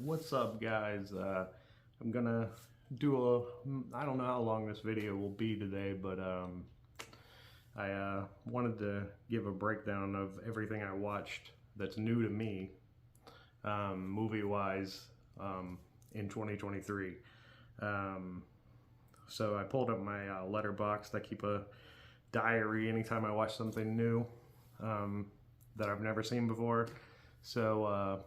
What's up, guys? I'm gonna do I don't know how long this video will be today, but I wanted to give a breakdown of everything I watched that's new to me, movie-wise, in 2023. So I pulled up my Letterboxd. I keep a diary anytime I watch something new that I've never seen before. So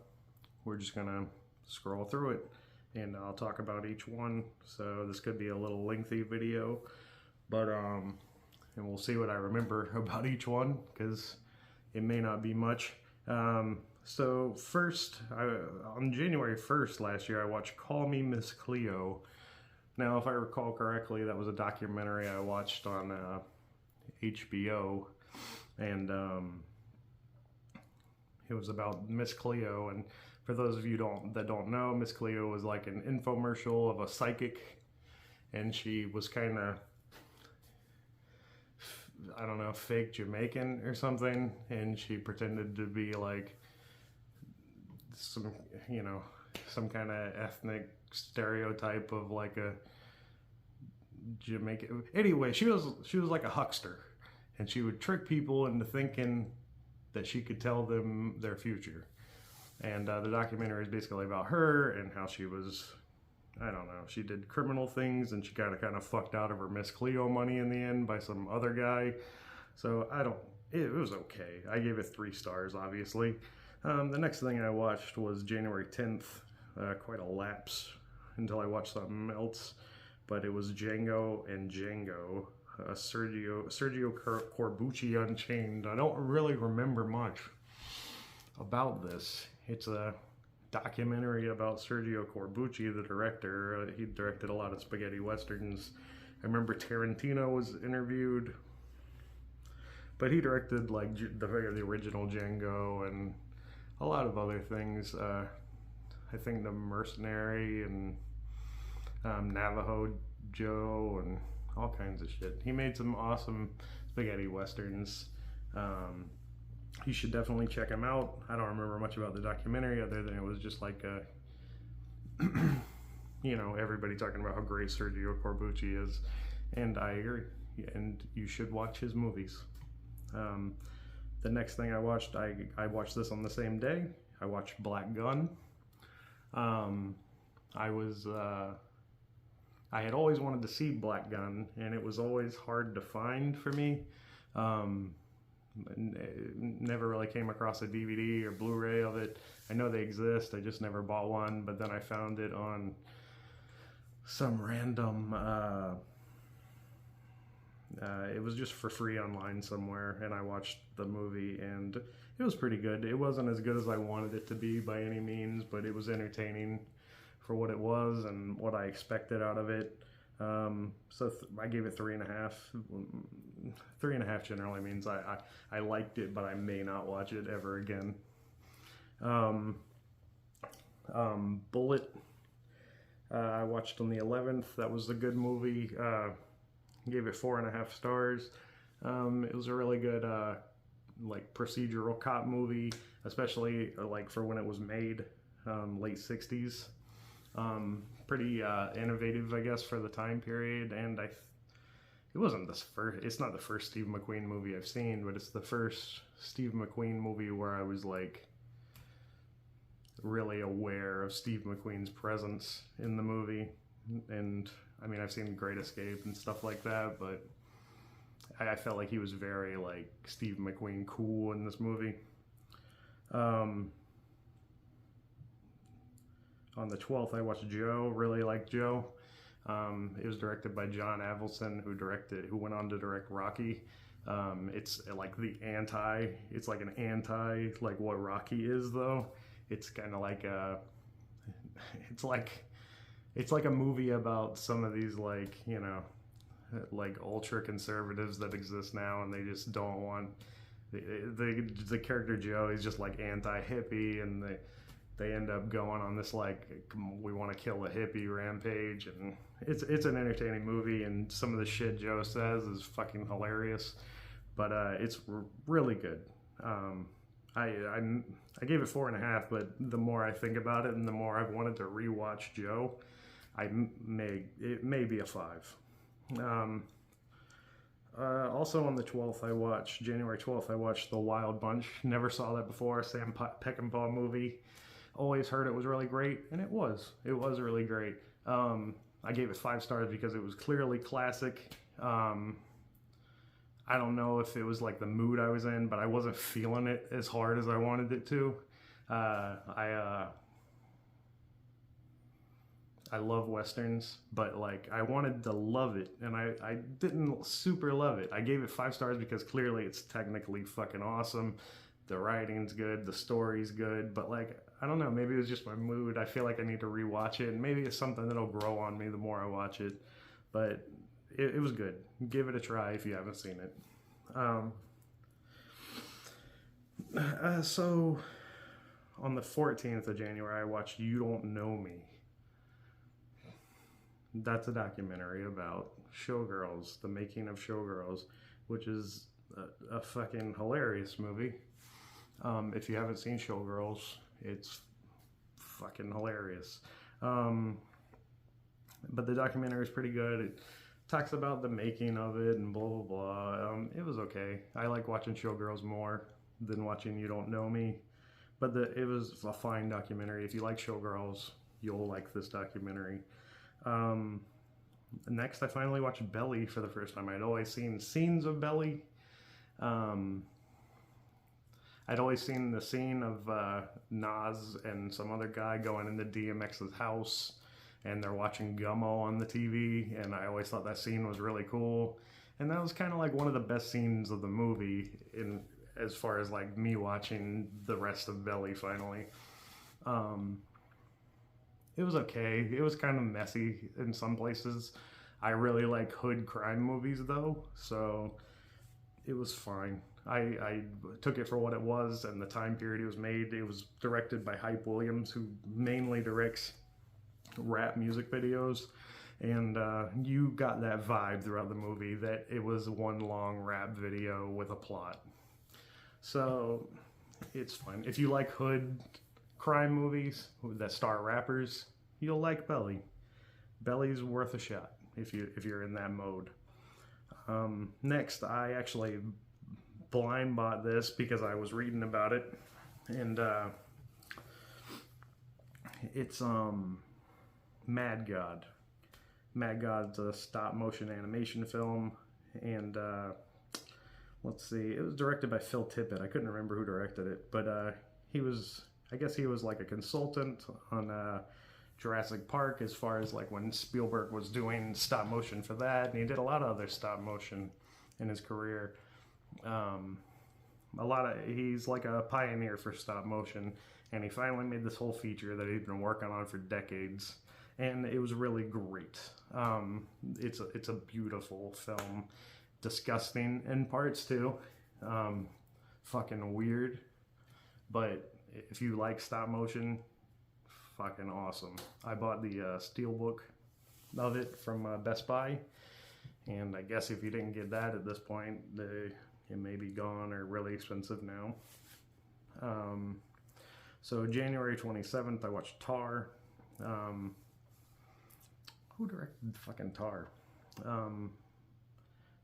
we're just gonna scroll through it and I'll talk about each one. So this could be a little lengthy video, but and we'll see what I remember about each one, because it may not be much. So first, on January 1st last year, I watched Call Me Miss Cleo. Now, if I recall correctly, that was a documentary I watched on HBO, and it was about Miss Cleo. And for those of you that don't know, Miss Cleo was like an infomercial of a psychic, and she was kind of, I don't know, fake Jamaican or something, and she pretended to be like some, some kind of ethnic stereotype of like a Jamaican. Anyway, she was like a huckster, and she would trick people into thinking that she could tell them their future. And the documentary is basically about her and how she was, I don't know, she did criminal things, and she got kind of fucked out of her Miss Cleo money in the end by some other guy. So it was okay. I gave it 3 stars, obviously. The next thing I watched was January 10th. Quite a lapse until I watched something else, but it was Django and Django. Sergio Corbucci Unchained. I don't really remember much about this. It's a documentary about Sergio Corbucci, the director. He directed a lot of spaghetti westerns. I remember Tarantino was interviewed, but he directed like the original Django and a lot of other things. I think The Mercenary and Navajo Joe and all kinds of shit. He made some awesome spaghetti westerns. You should definitely check him out. I don't remember much about the documentary other than it was just like everybody talking about how great Sergio Corbucci is, and I agree. And you should watch his movies. The next thing I watched, I watched this on the same day. I watched Black Gun. I had always wanted to see Black Gun, and it was always hard to find for me. Never really came across a DVD or Blu-ray of it. I know they exist, I just never bought one, but then I found it on some random, it was just for free online somewhere, and I watched the movie, and it was pretty good. It wasn't as good as I wanted it to be by any means, but it was entertaining for what it was and what I expected out of it. So I gave it 3.5. 3.5 generally means I liked it, but I may not watch it ever again. Bullet, I watched on the 11th. That was a good movie. Gave it 4.5 stars. It was a really good like procedural cop movie, especially like for when it was made, late 60s. Pretty innovative, I guess, for the time period, and it wasn't it's not the first Steve McQueen movie I've seen, but it's the first Steve McQueen movie where I was like really aware of Steve McQueen's presence in the movie. And I mean, I've seen Great Escape and stuff like that, but I felt like he was very like Steve McQueen cool in this movie. On the 12th, I watched Joe. Really liked Joe. It was directed by John Avildsen, who went on to direct Rocky. It's like it's like an anti, like what Rocky is, though. It's kind of like it's like a movie about some of these like, like ultra conservatives that exist now, and they just don't want, the character Joe is just like anti-hippie, and they end up going on this like, we want to kill a hippie rampage, and it's an entertaining movie, and some of the shit Joe says is fucking hilarious, but it's really good. I gave it 4.5, but the more I think about it and the more I've wanted to rewatch Joe, it may be a 5. Um, also on the 12th, January 12th, I watched The Wild Bunch. Never saw that before. Sam Peckinpah movie. Always heard it was really great, and it was. It was really great. I gave it 5 stars because it was clearly classic. I don't know if it was like the mood I was in, but I wasn't feeling it as hard as I wanted it to. I love Westerns, but like I wanted to love it, and I didn't super love it. I gave it 5 stars because clearly it's technically fucking awesome. The writing's good, the story's good, but like, I don't know, maybe it was just my mood. I feel like I need to rewatch it, and maybe it's something that'll grow on me the more I watch it. But it was good. Give it a try if you haven't seen it. So on the 14th of January, I watched You Don't Know Me. That's a documentary about Showgirls, the making of Showgirls, which is a fucking hilarious movie. If you haven't seen Showgirls, it's fucking hilarious. But the documentary is pretty good. It talks about the making of it and blah blah blah. It was okay. I like watching Showgirls more than watching You Don't Know Me, but it was a fine documentary. If you like Showgirls, you'll like this documentary. Next, I finally watched Belly for the first time. I'd always seen scenes of Belly. I'd always seen the scene of Nas and some other guy going into DMX's house, and they're watching Gummo on the TV, and I always thought that scene was really cool. And that was kind of like one of the best scenes of the movie, in as far as like me watching the rest of Belly finally. It was okay. It was kind of messy in some places. I really like hood crime movies though, so it was fine. I took it for what it was and the time period it was made. It was directed by Hype Williams, who mainly directs rap music videos, and you got that vibe throughout the movie that it was one long rap video with a plot. So it's fine. If you like hood crime movies that star rappers, you'll like Belly. Belly's worth a shot if you're in that mode. Next, I actually blind bought this because I was reading about it, and it's Mad God. Mad God's a stop motion animation film, and let's see, it was directed by Phil Tippett. I couldn't remember who directed it, but I guess he was like a consultant on Jurassic Park as far as like when Spielberg was doing stop motion for that, and he did a lot of other stop motion in his career. He's like a pioneer for stop motion, and he finally made this whole feature that he'd been working on for decades, and it was really great. It's a beautiful film, disgusting in parts too, fucking weird, but if you like stop motion, fucking awesome. I bought the steelbook of it from Best Buy, and I guess if you didn't get that at this point, it may be gone or really expensive now. So January 27th, I watched Tar. Who directed fucking Tar?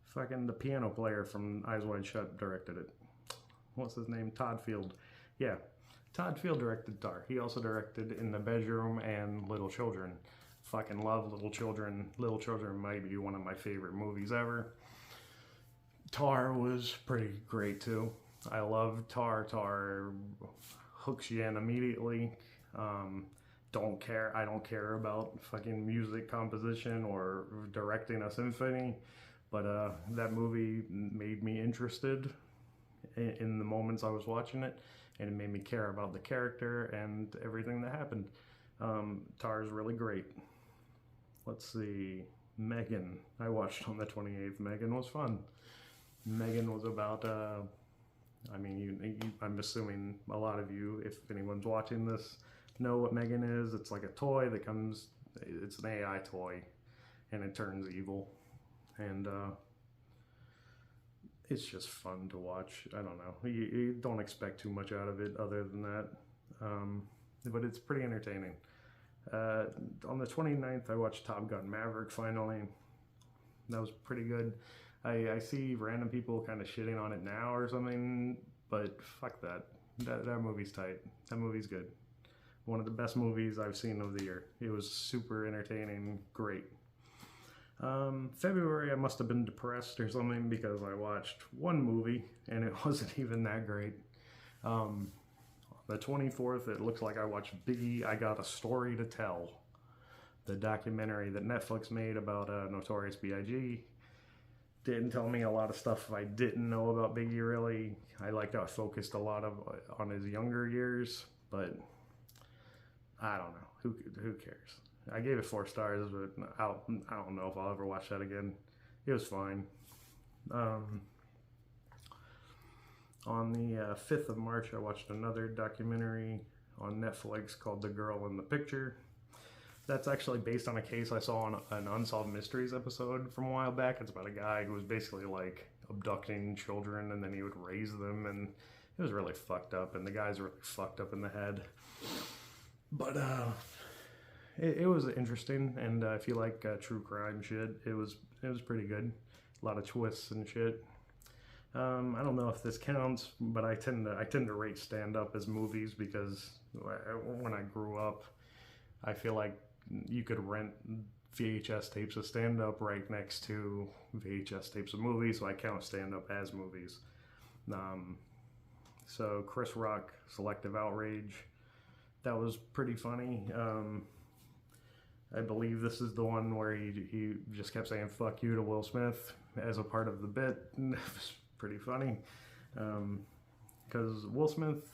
Fucking the piano player from Eyes Wide Shut directed it. What's his name? Todd Field. Yeah, Todd Field directed Tar. He also directed In the Bedroom and Little Children. Fucking love Little Children. Little Children might be one of my favorite movies ever. Tar was pretty great too. I love Tar. Tar hooks you in immediately. I don't care about fucking music composition or directing a symphony, but that movie made me interested in the moments I was watching it, and it made me care about the character and everything that happened. Tar is really great. Let's see, Megan. I watched on the 28th. Megan was fun. Megan was about, I'm assuming a lot of you, if anyone's watching this, know what Megan is. It's like a toy that comes, it's an AI toy, and it turns evil. And it's just fun to watch. I don't know. You don't expect too much out of it other than that. But it's pretty entertaining. On the 29th, I watched Top Gun Maverick finally. That was pretty good. I see random people kind of shitting on it now or something, but fuck that. That movie's tight. That movie's good. One of the best movies I've seen of the year. It was super entertaining, great. February, I must have been depressed or something because I watched one movie and it wasn't even that great. The 24th, it looks like I watched Biggie, I Got a Story to Tell. The documentary that Netflix made about Notorious B.I.G. Didn't tell me a lot of stuff I didn't know about Biggie, really. I liked how it focused a lot on his younger years, but I don't know. Who cares? I gave it 4 stars, but I don't know if I'll ever watch that again. It was fine. On the 5th of March, I watched another documentary on Netflix called The Girl in the Picture. That's actually based on a case I saw on an Unsolved Mysteries episode from a while back. It's about a guy who was basically like abducting children and then he would raise them, and it was really fucked up, and the guy's really fucked up in the head. But it was interesting, and if you like true crime shit, it was pretty good. A lot of twists and shit. I don't know if this counts, but I tend to rate stand-up as movies because when I grew up, I feel like you could rent VHS tapes of stand-up right next to VHS tapes of movies, so I count stand-up as movies. So Chris Rock, Selective Outrage, that was pretty funny. I believe this is the one where he just kept saying "fuck you" to Will Smith as a part of the bit. It was pretty funny because Will Smith,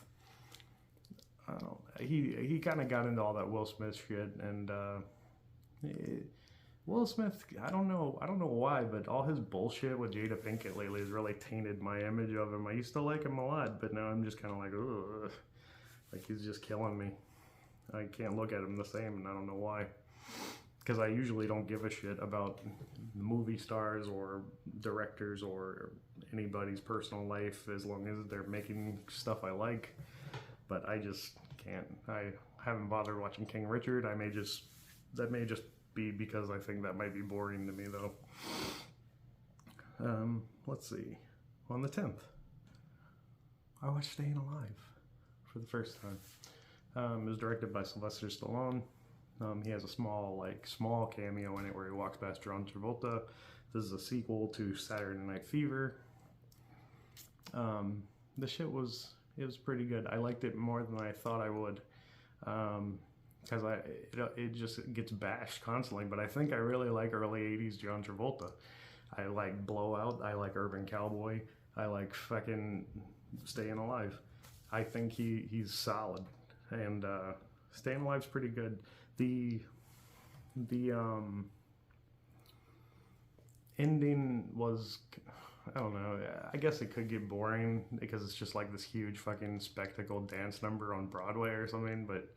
I don't know, he kind of got into all that Will Smith shit, and Will Smith, I don't know why, but all his bullshit with Jada Pinkett lately has really tainted my image of him. I used to like him a lot, but now I'm just kind of like, ugh, like he's just killing me. I can't look at him the same, and I don't know why. Because I usually don't give a shit about movie stars or directors or anybody's personal life as long as they're making stuff I like. But I just can't. I haven't bothered watching King Richard. That may just be because I think that might be boring to me, though. Let's see. On the 10th, I watched Staying Alive for the first time. It was directed by Sylvester Stallone. He has a small cameo in it where he walks past John Travolta. This is a sequel to Saturday Night Fever. The shit was pretty good. I liked it more than I thought I would, because it just gets bashed constantly. But I think I really like early '80s John Travolta. I like Blowout. I like Urban Cowboy. I like fucking Staying Alive. I think he's solid, and Staying Alive's pretty good. The ending was, I don't know, I guess it could get boring because it's just like this huge fucking spectacle dance number on Broadway or something, but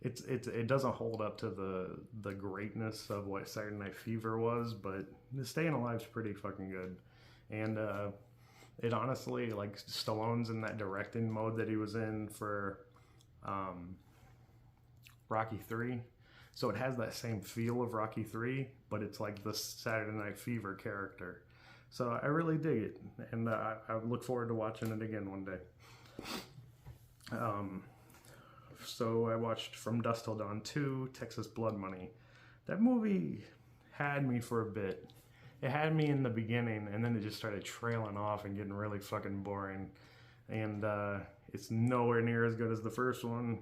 it doesn't hold up to the greatness of what Saturday Night Fever was, but Staying Alive's pretty fucking good. And it honestly, like, Stallone's in that directing mode that he was in for Rocky 3, so it has that same feel of Rocky 3, but it's like the Saturday Night Fever character. So I really dig it, and I look forward to watching it again one day. So I watched From Dusk Till Dawn 2, Texas Blood Money. That movie had me for a bit. It had me in the beginning, and then it just started trailing off and getting really fucking boring. And it's nowhere near as good as the first one.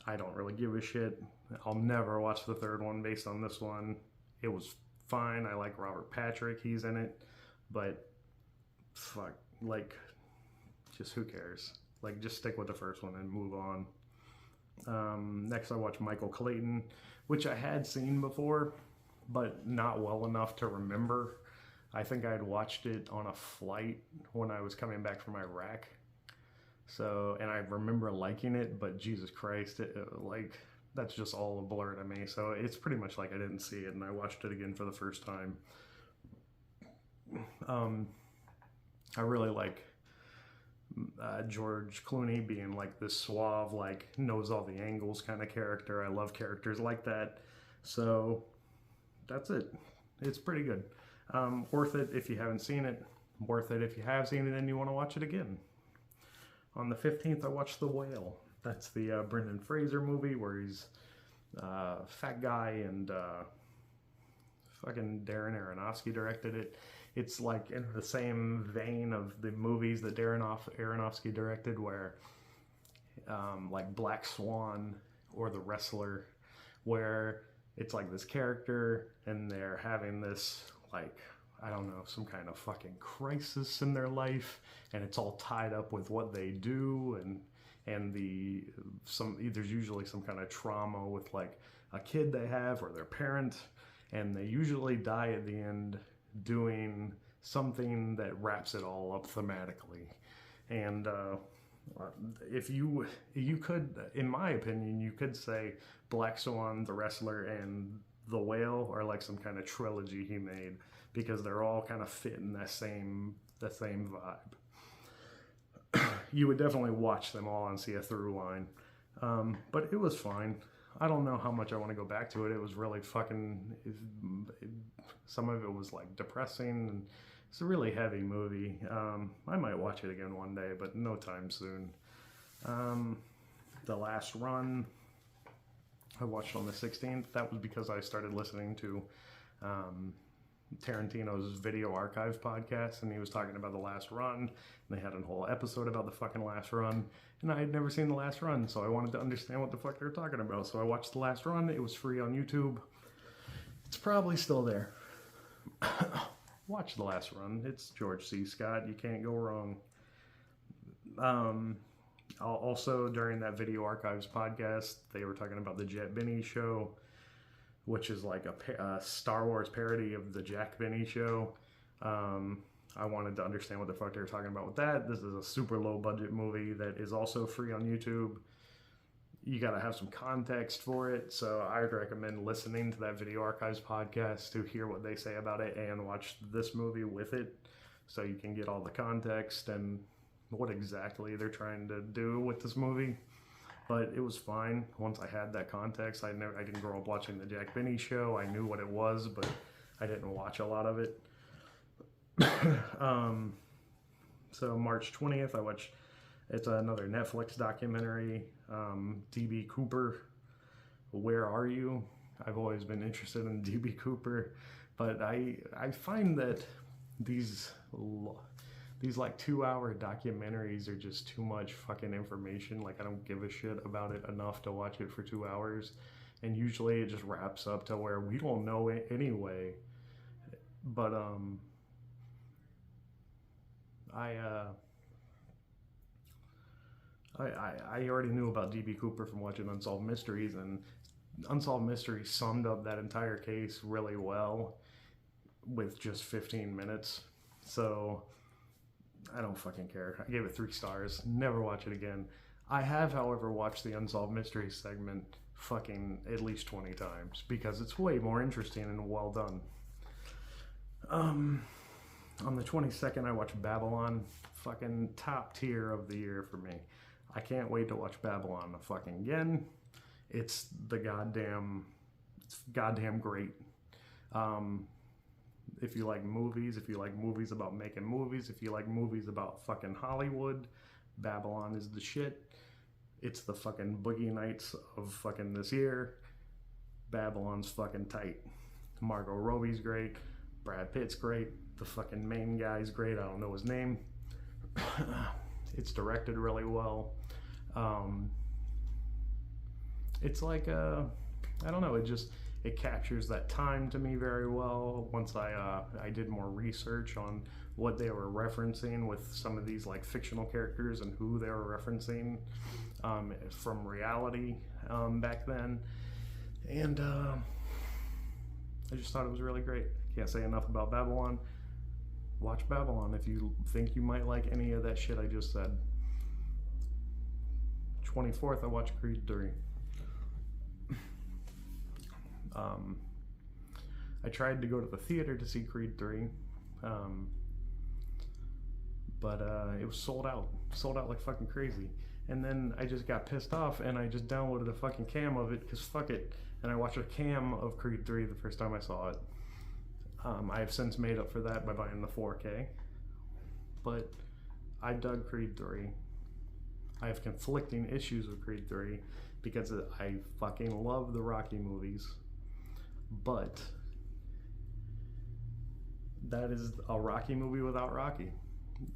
I don't really give a shit. I'll never watch the third one based on this one. It was fine. I like Robert Patrick. He's in it. But, fuck, like, just who cares? Like, just stick with the first one and move on. Next, I watched Michael Clayton, which I had seen before, but not well enough to remember. I think I had watched it on a flight when I was coming back from Iraq. So, and I remember liking it, but Jesus Christ, like, that's just all a blur to me. So it's pretty much like I didn't see it, and I watched it again for the first time. I really like George Clooney being like this suave, like knows all the angles kind of character. I love characters like that. So that's it. It's pretty good. Worth it if you haven't seen it. Worth it if you have seen it and you want to watch it again. On the 15th, I watched The Whale. That's the Brendan Fraser movie where he's a fat guy and fucking Darren Aronofsky directed it. It's like in the same vein of the movies that Aronofsky directed, where like Black Swan or The Wrestler, where it's like this character and they're having this, like, I don't know, some kind of fucking crisis in their life, and it's all tied up with what they do, and there's usually some kind of trauma with like a kid they have or their parent, and they usually die at the end doing something that wraps it all up thematically. And if you could, in my opinion, you could say Black Swan, The Wrestler, and The Whale are like some kind of trilogy he made, because they're all kind of fit in the same vibe. You would definitely watch them all and see a through line. But it was fine. I don't know how much I want to go back to it. It was really fucking... some of it was like depressing, and it's a really heavy movie. I might watch it again one day, but no time soon. The Last Run, I watched on the 16th. That was because I started listening to Tarantino's Video Archive podcast, and he was talking about The Last Run, and they had a whole episode about the fucking Last Run, and I had never seen The Last Run, so I wanted to understand what the fuck they were talking about. So I watched The Last Run. It was free on YouTube. It's probably still there. Watch The Last Run. It's George C. Scott. You can't go wrong. Also, during that Video Archives podcast, they were talking about the Jet Benny Show, which is like a Star Wars parody of the Jack Benny Show. I wanted to understand what the fuck they were talking about with that. This is a super low budget movie that is also free on YouTube. You got to have some context for it, so I would recommend listening to that Video Archives podcast to hear what they say about it, and watch this movie with it, so you can get all the context and what exactly they're trying to do with this movie. But it was fine once I had that context. I didn't grow up watching the Jack Benny Show. I knew what it was, but I didn't watch a lot of it. So March 20th, I watched, it's another Netflix documentary, D.B. Cooper, Where Are You? I've always been interested in D.B. Cooper, but I find that these like 2-hour documentaries are just too much fucking information. Like, I don't give a shit about it enough to watch it for 2 hours, and usually it just wraps up to where we don't know it anyway. But I already knew about D.B. Cooper from watching Unsolved Mysteries, and Unsolved Mysteries summed up that entire case really well with just 15 minutes. So I don't fucking care. I gave it 3 stars. Never watch it again. I have, however, watched the Unsolved Mysteries segment fucking at least 20 times, because it's way more interesting and well done. On the 22nd, I watched Babylon. Fucking top tier of the year for me. I can't wait to watch Babylon fucking again. It's goddamn great. If you like movies, if you like movies about making movies, if you like movies about fucking Hollywood, Babylon is the shit. It's the fucking Boogie Nights of fucking this year. Babylon's fucking tight. Margot Robbie's great. Brad Pitt's great. The fucking main guy's great. I don't know his name. It's directed really well. It's like I don't know, it captures that time to me very well. Once I did more research on what they were referencing with some of these like fictional characters and who they were referencing from reality back then, and I just thought it was really great. Can't say enough about Babylon. Watch Babylon if you think you might like any of that shit I just said. 24th, I watched Creed 3. I tried to go to the theater to see Creed 3, but it was sold out like fucking crazy. And then I just got pissed off and I just downloaded a fucking cam of it because fuck it. And I watched a cam of Creed 3 the first time I saw it. I have since made up for that by buying the 4K. But I dug Creed 3. I have conflicting issues with Creed 3 because I fucking love the Rocky movies. But that is a Rocky movie without Rocky.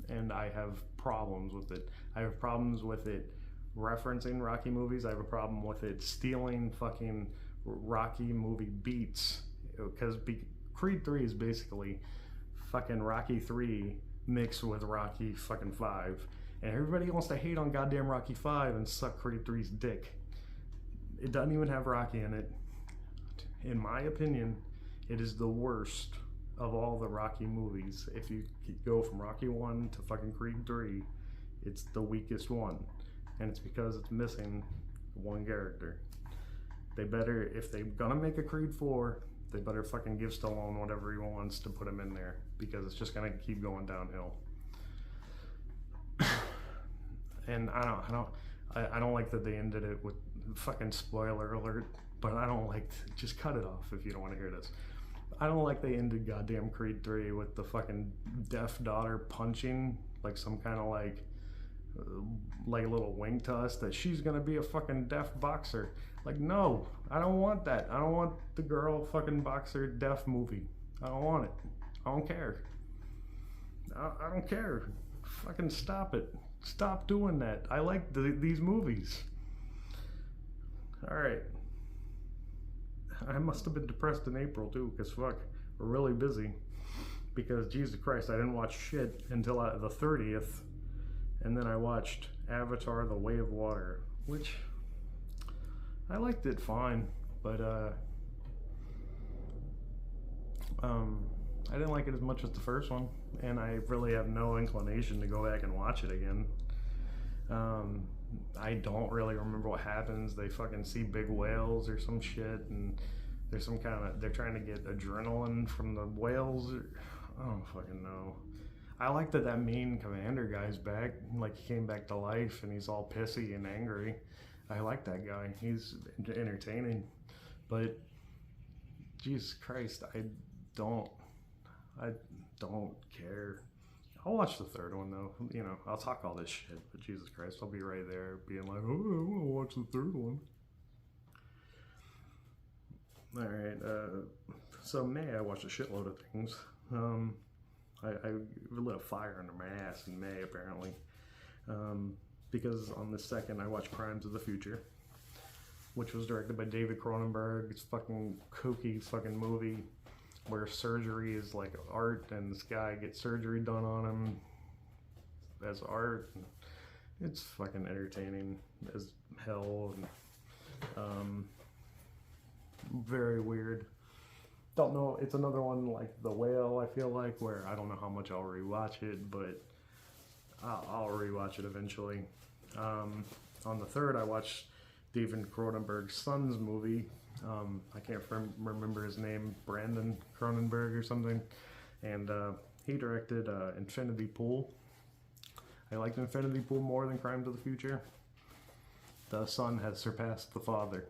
And I have problems with it. I have problems with it referencing Rocky movies. I have a problem with it stealing fucking Rocky movie beats. Because Creed 3 is basically fucking Rocky 3 mixed with Rocky fucking 5. And everybody wants to hate on goddamn Rocky 5 and suck Creed 3's dick. It doesn't even have Rocky in it. In my opinion, it is the worst of all the Rocky movies. If you go from Rocky 1 to fucking Creed 3, it's the weakest one. And it's because it's missing one character. They better, if they're gonna make a Creed 4, they better fucking give Stallone whatever he wants to put him in there, because it's just gonna keep going downhill. And I don't like that they ended it with fucking spoiler alert, but I don't like, just cut it off if you don't want to hear this. I don't like they ended goddamn Creed 3 with the fucking deaf daughter punching like some kind of like a little wink to us that she's gonna be a fucking deaf boxer. Like, no, I don't want that. I don't want the girl fucking boxer deaf movie. I don't want it. I don't care. I don't care. Fucking stop it. Stop doing that. I like these movies. Alright. I must have been depressed in April too, because fuck, we're really busy. Because Jesus Christ, I didn't watch shit until the 30th. And then I watched Avatar: The Way of Water, which I liked it fine, but I didn't like it as much as the first one, and I really have no inclination to go back and watch it again. I don't really remember what happens. They fucking see big whales or some shit, and there's some kind of, they're trying to get adrenaline from the whales. I don't fucking know. I like that mean commander guy's back. Like, he came back to life and he's all pissy and angry. I like that guy. He's entertaining. But Jesus Christ, I don't care. I'll watch the third one though. You know, I'll talk all this shit, but Jesus Christ, I'll be right there being like, oh, I want to watch the third one. Alright, so May, I watched a shitload of things. I lit a fire under my ass in May, apparently. Because on the 2nd, I watched Crimes of the Future, which was directed by David Cronenberg. It's fucking kooky fucking movie where surgery is like art, and this guy gets surgery done on him as art. It's fucking entertaining as hell, and very weird. Don't know, it's another one like The Whale, I feel like, where I don't know how much I'll rewatch it, but I'll rewatch it eventually. On the 3rd, I watched David Cronenberg's son's movie. I can't remember his name, Brandon Cronenberg or something, and he directed Infinity Pool. I liked Infinity Pool more than Crimes of the Future. The son has surpassed the father.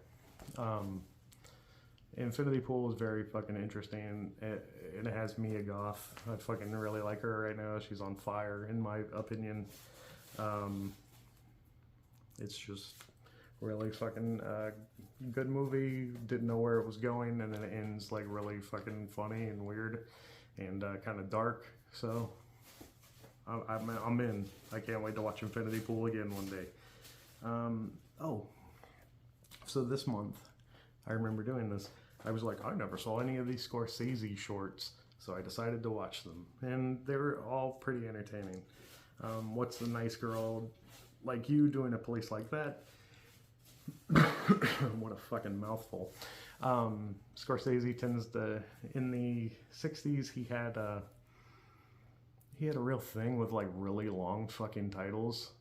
Infinity Pool is very fucking interesting, and it has Mia Goth. I fucking really like her right now. She's on fire, in my opinion. It's just really fucking good movie. Didn't know where it was going, and then it ends like really fucking funny and weird and kind of dark. So I'm in. I can't wait to watch Infinity Pool again one day. So this month, I remember doing this. I was like, I never saw any of these Scorsese shorts, so I decided to watch them, and they were all pretty entertaining. What's the Nice Girl Like You doing a place like that? What a fucking mouthful. Scorsese tends to, in the 60s, he had a real thing with like really long fucking titles.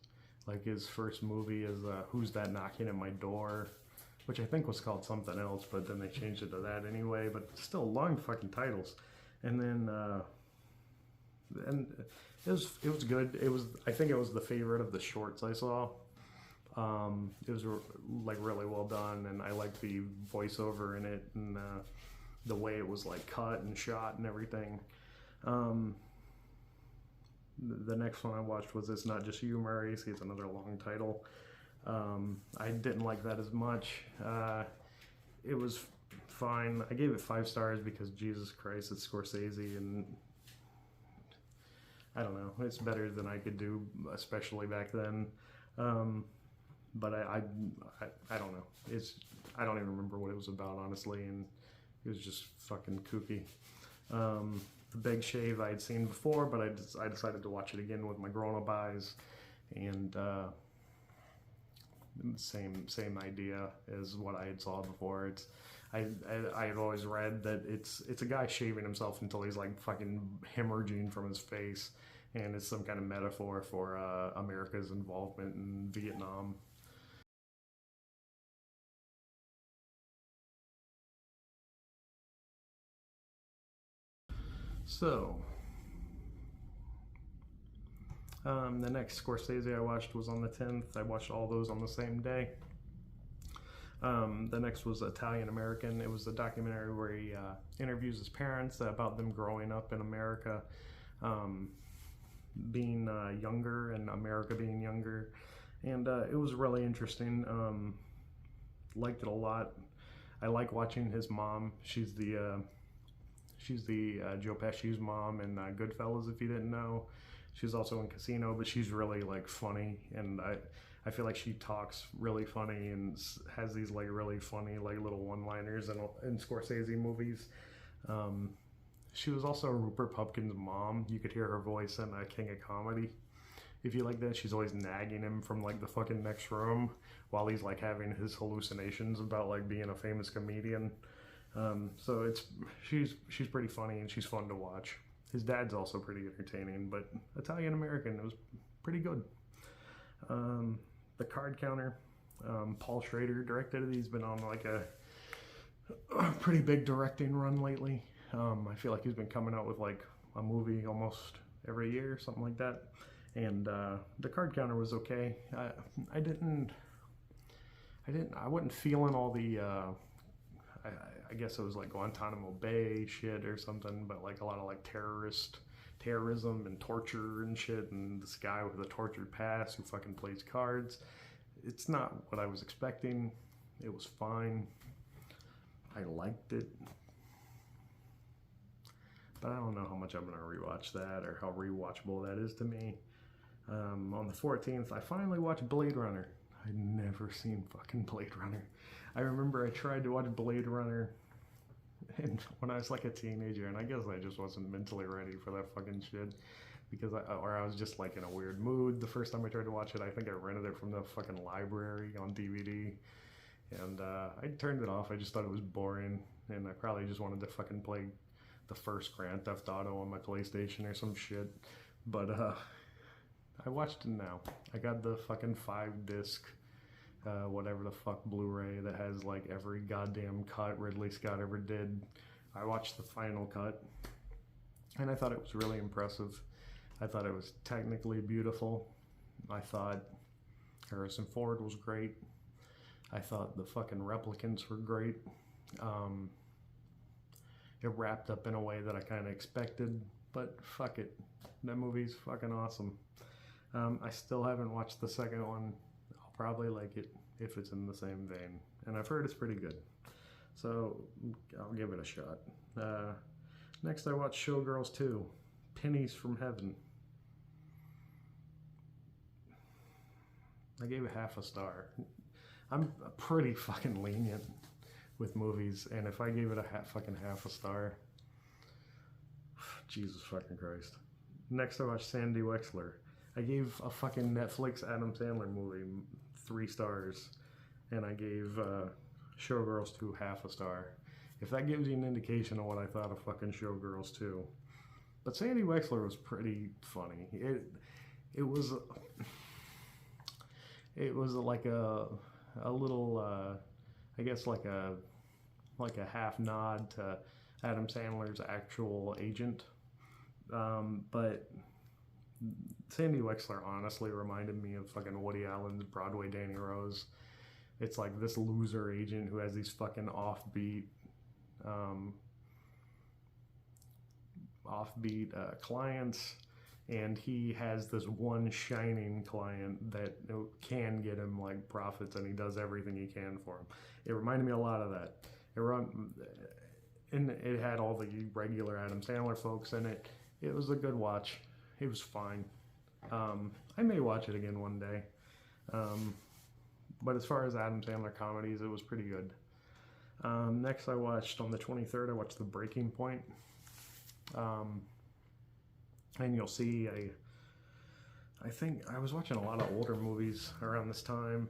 Like his first movie is Who's That Knocking at My Door, which I think was called something else, but then they changed it to that anyway, but still long fucking titles. And then and it was good. I think it was the favorite of the shorts I saw. It was like really well done, and I liked the voiceover in it, and the way it was like cut and shot and everything. The next one I watched was It's Not Just You, Murray. See, it's another long title. I didn't like that as much. It was fine. I gave it 5 stars because Jesus Christ, it's Scorsese, and I don't know. It's better than I could do, especially back then. But I don't know. I don't even remember what it was about, honestly, and it was just fucking kooky. The Big Shave I had seen before, but I decided to watch it again with my grown-up eyes, and same idea as what I had saw before. I had always read that it's a guy shaving himself until he's like fucking hemorrhaging from his face, and it's some kind of metaphor for America's involvement in Vietnam. So, the next Scorsese I watched was on the 10th. I watched all those on the same day. The next was Italian American. It was a documentary where he interviews his parents about them growing up in America, being younger, and America being younger. And it was really interesting. Liked it a lot. I like watching his mom. She's the Joe Pesci's mom in Goodfellas, if you didn't know. She's also in Casino, but she's really like funny, and I feel like she talks really funny and has these like really funny like little one-liners in Scorsese movies. She was also Rupert Pupkin's mom. You could hear her voice in King of Comedy. If you like that, she's always nagging him from like the fucking next room while he's like having his hallucinations about like being a famous comedian. So she's pretty funny, and she's fun to watch. His dad's also pretty entertaining, but Italian American, it was pretty good. The Card Counter, Paul Schrader directed it. He's been on like a pretty big directing run lately. I feel like he's been coming out with like a movie almost every year, something like that. And the Card Counter was okay. I wasn't feeling all the I guess it was like Guantanamo Bay shit or something, but like a lot of like terrorism and torture and shit, and this guy with a tortured past who fucking plays cards. It's not what I was expecting. It was fine. I liked it. But I don't know how much I'm going to rewatch that or how rewatchable that is to me. On the 14th, I finally watched Blade Runner. I'd never seen fucking Blade Runner. I remember I tried to watch Blade Runner when I was like a teenager, and I guess I just wasn't mentally ready for that fucking shit, because I was just like in a weird mood the first time I tried to watch it. I think I rented it from the fucking library on DVD, and I turned it off. I just thought it was boring, and I probably just wanted to fucking play the first Grand Theft Auto on my PlayStation or some shit. But I watched it now. I got the fucking 5-disc whatever the fuck Blu-ray that has like every goddamn cut Ridley Scott ever did. I watched the final cut, and I thought it was really impressive. I thought it was technically beautiful. I thought Harrison Ford was great. I thought the fucking replicants were great. It wrapped up in a way that I kind of expected, but fuck it. That movie's fucking awesome. I still haven't watched the second one. I'll probably like it if it's in the same vein, and I've heard it's pretty good, so I'll give it a shot. Next I watched Showgirls 2, Pennies from Heaven. I gave it half a star. I'm pretty fucking lenient with movies, and if I gave it a half a star, Jesus fucking Christ. Next I watched Sandy Wexler. I gave a fucking Netflix Adam Sandler movie 3 stars, and I gave Showgirls 2 half a star. If that gives you an indication of what I thought of fucking Showgirls 2. But Sandy Wexler was pretty funny. It was like a little I guess like a half nod to Adam Sandler's actual agent, But Sandy Wexler honestly reminded me of fucking Woody Allen's Broadway Danny Rose. It's like this loser agent who has these fucking um, offbeat clients, and he has this one shining client that can get him like profits, and he does everything he can for him. It reminded me a lot of that. And it had all the regular Adam Sandler folks in it. It was a good watch. It was fine. I may watch it again one day. But as far as Adam Sandler comedies, it was pretty good. Next, I watched on the 23rd. I watched The Breaking Point. And you'll see, I think I was watching a lot of older movies around this time,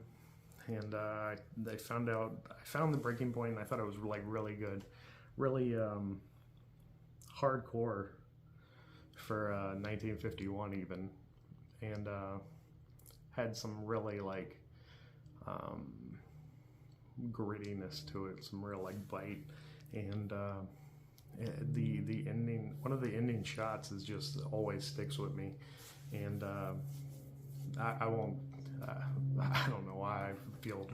and I found The Breaking Point, and I thought it was like really good, really hardcore for 1951 even, and had some really like grittiness to it, some real like bite, and the ending, one of the ending shots is just always sticks with me, and I won't I don't know why I feel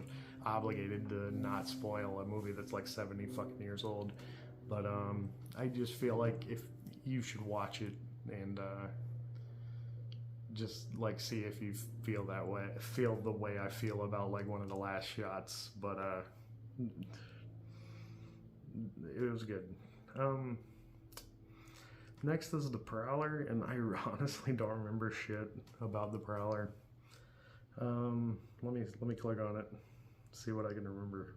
obligated to not spoil a movie that's like 70 fucking years old, but I just feel like if you should watch it and just like see if you feel the way I feel about like one of the last shots, but it was good. Next is The Prowler, and I honestly don't remember shit about The Prowler. Let me click on it, see what I can remember.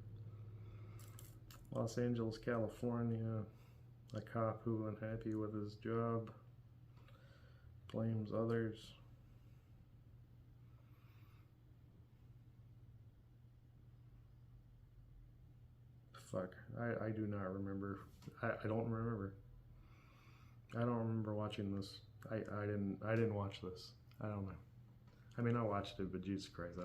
Los Angeles, California. A cop who, unhappy with his job, blames others. Fuck, I do not remember. I don't remember. I don't remember watching this. I didn't watch this. I don't know. I mean, I watched it, but Jesus Christ,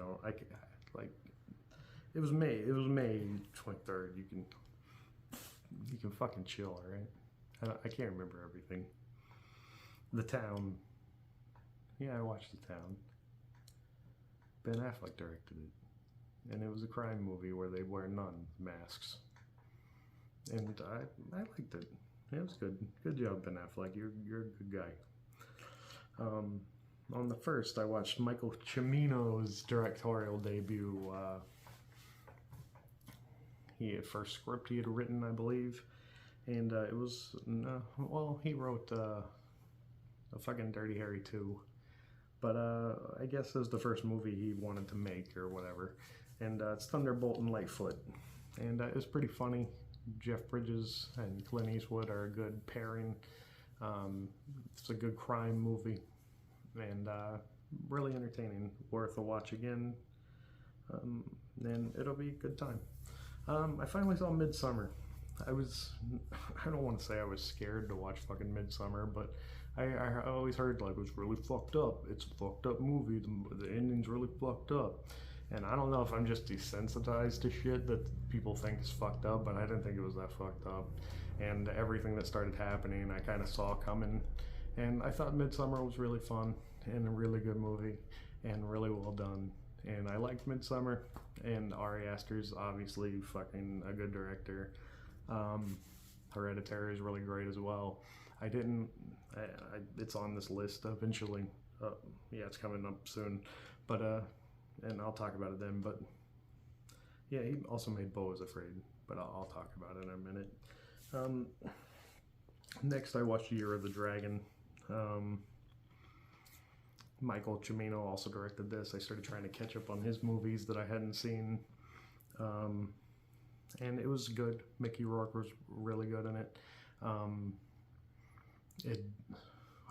it was May 23rd. You can fucking chill, all right? I can't remember everything. The Town. Yeah, I watched The Town. Ben Affleck directed it, and it was a crime movie where they wear nun masks, and I liked it. It was good. Good job, Ben Affleck. You're a good guy. On the first, I watched Michael Cimino's directorial debut. First script he had written, I believe, and it was he wrote a fucking Dirty Harry 2, but I guess it was the first movie he wanted to make or whatever, and it's Thunderbolt and Lightfoot, and it was pretty funny. Jeff Bridges and Clint Eastwood are a good pairing. It's a good crime movie, and really entertaining, worth a watch again, and it'll be a good time. I finally saw Midsummer. I don't want to say I was scared to watch fucking Midsummer, but I always heard like it was really fucked up. It's a fucked up movie. The ending's really fucked up. And I don't know if I'm just desensitized to shit that people think is fucked up, but I didn't think it was that fucked up. And everything that started happening, I kind of saw coming. And I thought Midsummer was really fun and a really good movie and really well done. And I liked Midsummer, and Ari Aster's obviously fucking a good director. Hereditary is really great as well. It's on this list eventually. Yeah, it's coming up soon, but and I'll talk about it then. But yeah, he also made Beau is Afraid, but I'll talk about it in a minute. Next, I watched Year of the Dragon. Michael Cimino also directed this. I started trying to catch up on his movies that I hadn't seen, and it was good. Mickey Rourke was really good in it.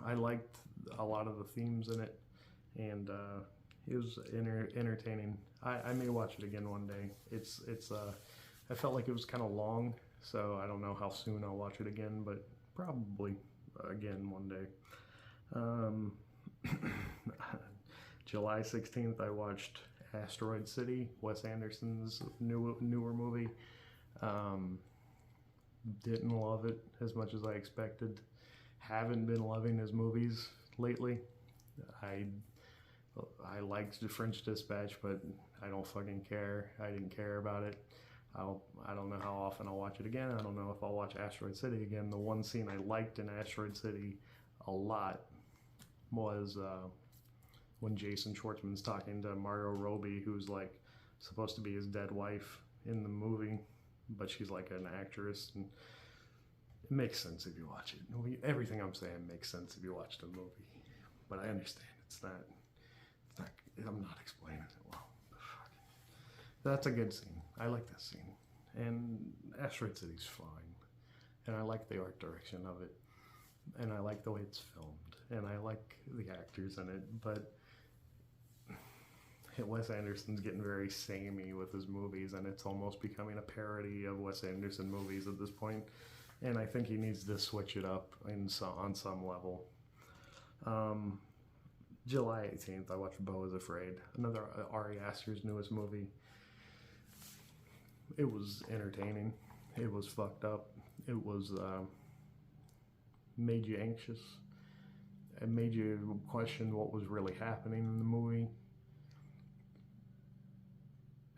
I liked a lot of the themes in it, and it was entertaining. I may watch it again one day. I felt like it was kind of long, so I don't know how soon I'll watch it again, but probably again one day. July 16th, I watched Asteroid City, Wes Anderson's newer movie. Didn't love it as much as I expected. haven't been loving his movies lately. I I liked The French Dispatch, but I don't fucking care. I didn't care about it. I don't know how often I'll watch it again. I don't know if I'll watch Asteroid City again. The one scene I liked in Asteroid City a lot was when Jason Schwartzman's talking to Margot Robbie, who's like supposed to be his dead wife in the movie, but she's like an actress, and it makes sense if you watch it. Everything I'm saying makes sense if you watch the movie, but I understand it's not. I'm not explaining it well. That's a good scene. I like that scene, and Asteroid City's fine, and I like the art direction of it, and I like the way it's filmed, and I like the actors in it, but Wes Anderson's getting very samey with his movies, and it's almost becoming a parody of Wes Anderson movies at this point, and I think he needs to switch it up on some level. July 18th, I watched Beau is Afraid, another Ari Aster's newest movie. It was entertaining. It was fucked up. It was made you anxious. It made you question what was really happening in the movie.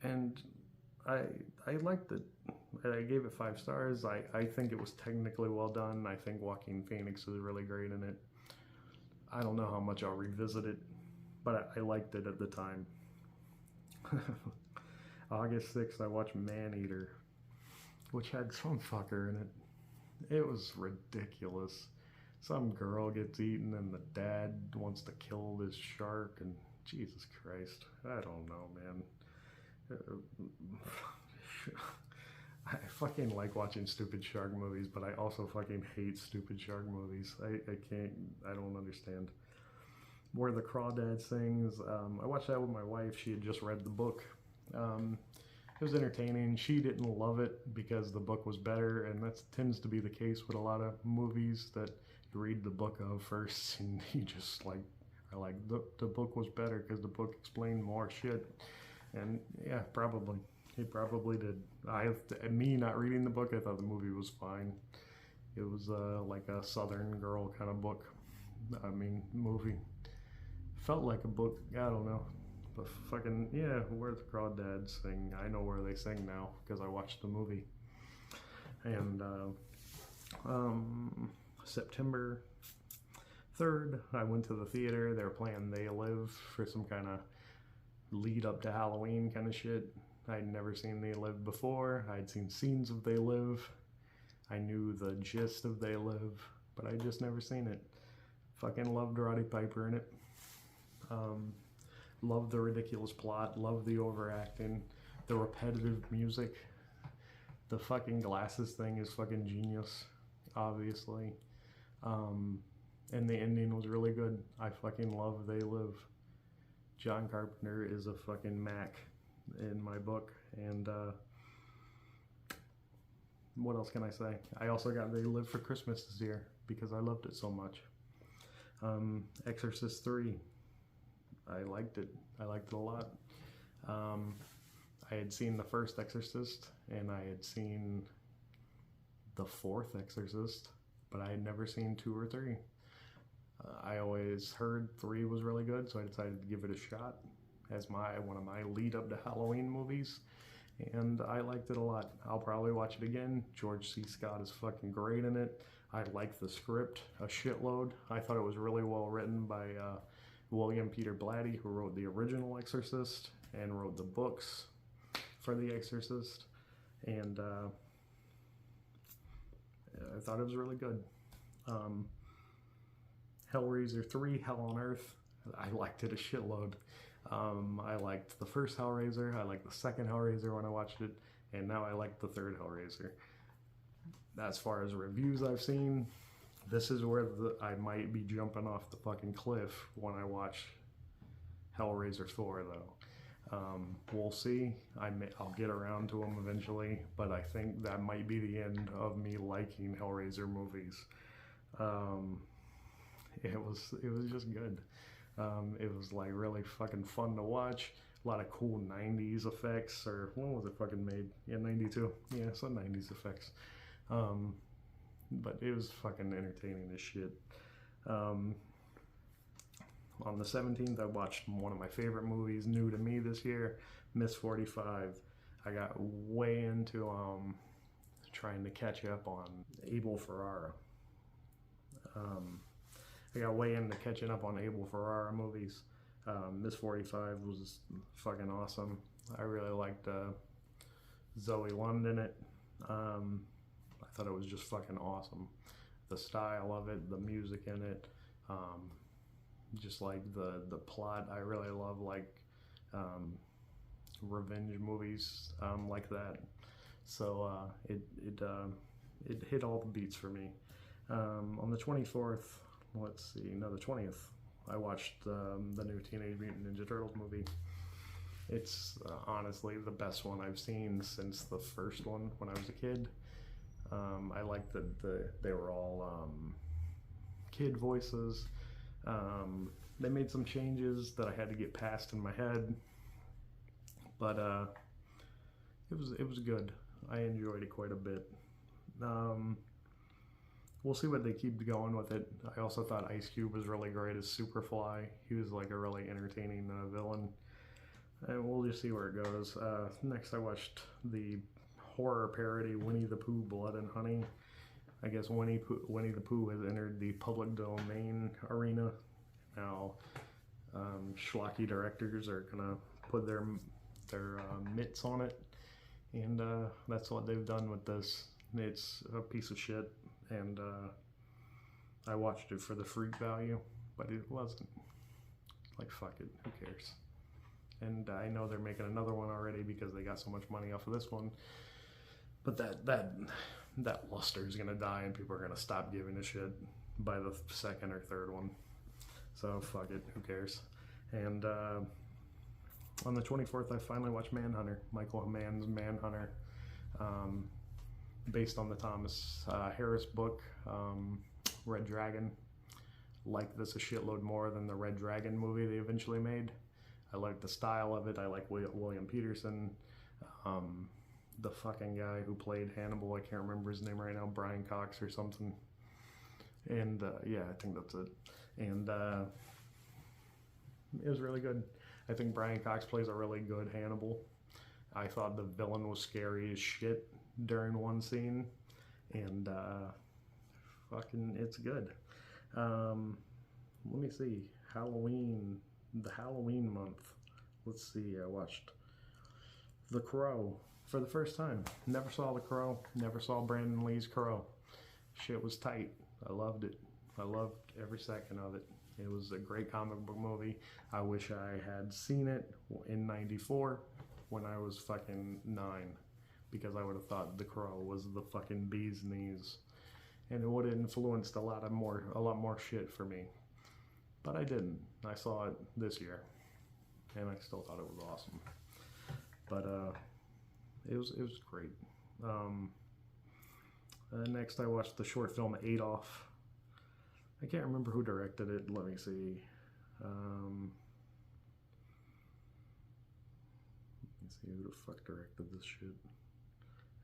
And I liked it. I gave it 5 stars. I think it was technically well done. I think Joaquin Phoenix is really great in it. I don't know how much I'll revisit it, but I liked it at the time. August 6th, I watched Maneater, which had some fucker in it. It was ridiculous. Some girl gets eaten and the dad wants to kill this shark, and Jesus Christ, I don't know, man. I fucking like watching stupid shark movies, but I also fucking hate stupid shark movies. I don't understand. Where the Crawdad Sings, I watched that with my wife. She had just read the book. It was entertaining. She didn't love it because the book was better, and that tends to be the case with a lot of movies that you read the book of first, and you just like are like, the book was better because the book explained more shit. And yeah, probably. He probably did. Me not reading the book, I thought the movie was fine. It was like a Southern girl kind of book. Movie. Felt like a book. I don't know. But fucking, yeah, Where the Crawdads Sing. I know where they sing now because I watched the movie. And September 3rd, I went to the theater. They were playing They Live for some kind of lead up to Halloween kind of shit. I'd never seen They Live before. I'd seen scenes of They Live. I knew the gist of They Live, but I'd just never seen it. Fucking loved Roddy Piper in it. Loved the ridiculous plot. Loved the overacting. The repetitive music. The fucking glasses thing is fucking genius, obviously. And the ending was really good. I fucking love They Live. John Carpenter is a fucking Mac in my book, and what else can I say? I also got They Live for Christmas this year because I loved it so much. Exorcist 3, I liked it. I liked it a lot. I had seen the first Exorcist, and I had seen the fourth Exorcist, but I had never seen 2 or 3. I always heard 3 was really good, so I decided to give it a shot as one of my lead up to Halloween movies, and I liked it a lot. I'll probably watch it again. George C. Scott is fucking great in it. I like the script a shitload. I thought it was really well written by William Peter Blatty, who wrote the original Exorcist and wrote the books for The Exorcist, and I thought it was really good. Hellraiser 3, Hell on Earth, I liked it a shitload. I liked the first Hellraiser, I liked the second Hellraiser when I watched it, and now I like the third Hellraiser. As far as reviews I've seen, this is where I might be jumping off the fucking cliff when I watch Hellraiser 4, though. We'll see. I'll get around to them eventually, but I think that might be the end of me liking Hellraiser movies. It was just good. It was like really fucking fun to watch. A lot of cool 90s effects, or when was it fucking made? Yeah, 92. Yeah, some 90s effects. but it was fucking entertaining as shit. Um, on the 17th, I watched one of my favorite movies, new to me this year, Miss 45. I got way into trying to catch up on Abel Ferrara. I got way into catching up on Abel Ferrara movies. Miss 45 was fucking awesome. I really liked Zoe Lund in it. I thought it was just fucking awesome. The style of it, the music in it, just like the plot. I really love like revenge movies like that. So it hit all the beats for me. On the 24th, the 20th, I watched the new Teenage Mutant Ninja Turtles movie. It's honestly the best one I've seen since the first one when I was a kid. I liked that they were all kid voices. They made some changes that I had to get past in my head, but it was good. I enjoyed it quite a bit. We'll see what they keep going with it. I also thought Ice Cube was really great as Superfly. He was like a really entertaining villain. And we'll just see where it goes. Next I watched the horror parody Winnie the Pooh Blood and Honey. I guess Winnie the Pooh has entered the public domain arena. Now schlocky directors are gonna put their mitts on it. And that's what they've done with this. It's a piece of shit. And I watched it for the freak value, but it wasn't. Like, fuck it, who cares? And I know they're making another one already because they got so much money off of this one. But that luster is gonna die, and people are gonna stop giving a shit by the second or third one. So fuck it, who cares? And on the 24th, I finally watched Manhunter, Michael Mann's Manhunter. Based on the Thomas Harris book, Red Dragon. Like this a shitload more than the Red Dragon movie they eventually made. I like the style of it. I like William Peterson. The fucking guy who played Hannibal, I can't remember his name right now, Brian Cox or something. And yeah, I think that's it. And it was really good. I think Brian Cox plays a really good Hannibal. I thought the villain was scary as shit during one scene, and fucking it's good. Let me see, the Halloween month. Let's see, I watched The Crow for the first time. Never saw The Crow, never saw Brandon Lee's Crow. Shit was tight. I loved it. I loved every second of it. It was a great comic book movie. I wish I had seen it in '94 when I was fucking 9. Because I would have thought The Crow was the fucking bee's knees, and it would have influenced a lot more shit for me. But I didn't. I saw it this year, and I still thought it was awesome. But it was great. Next, I watched the short film Adolf. I can't remember who directed it. Let me see. Let's see who the fuck directed this shit.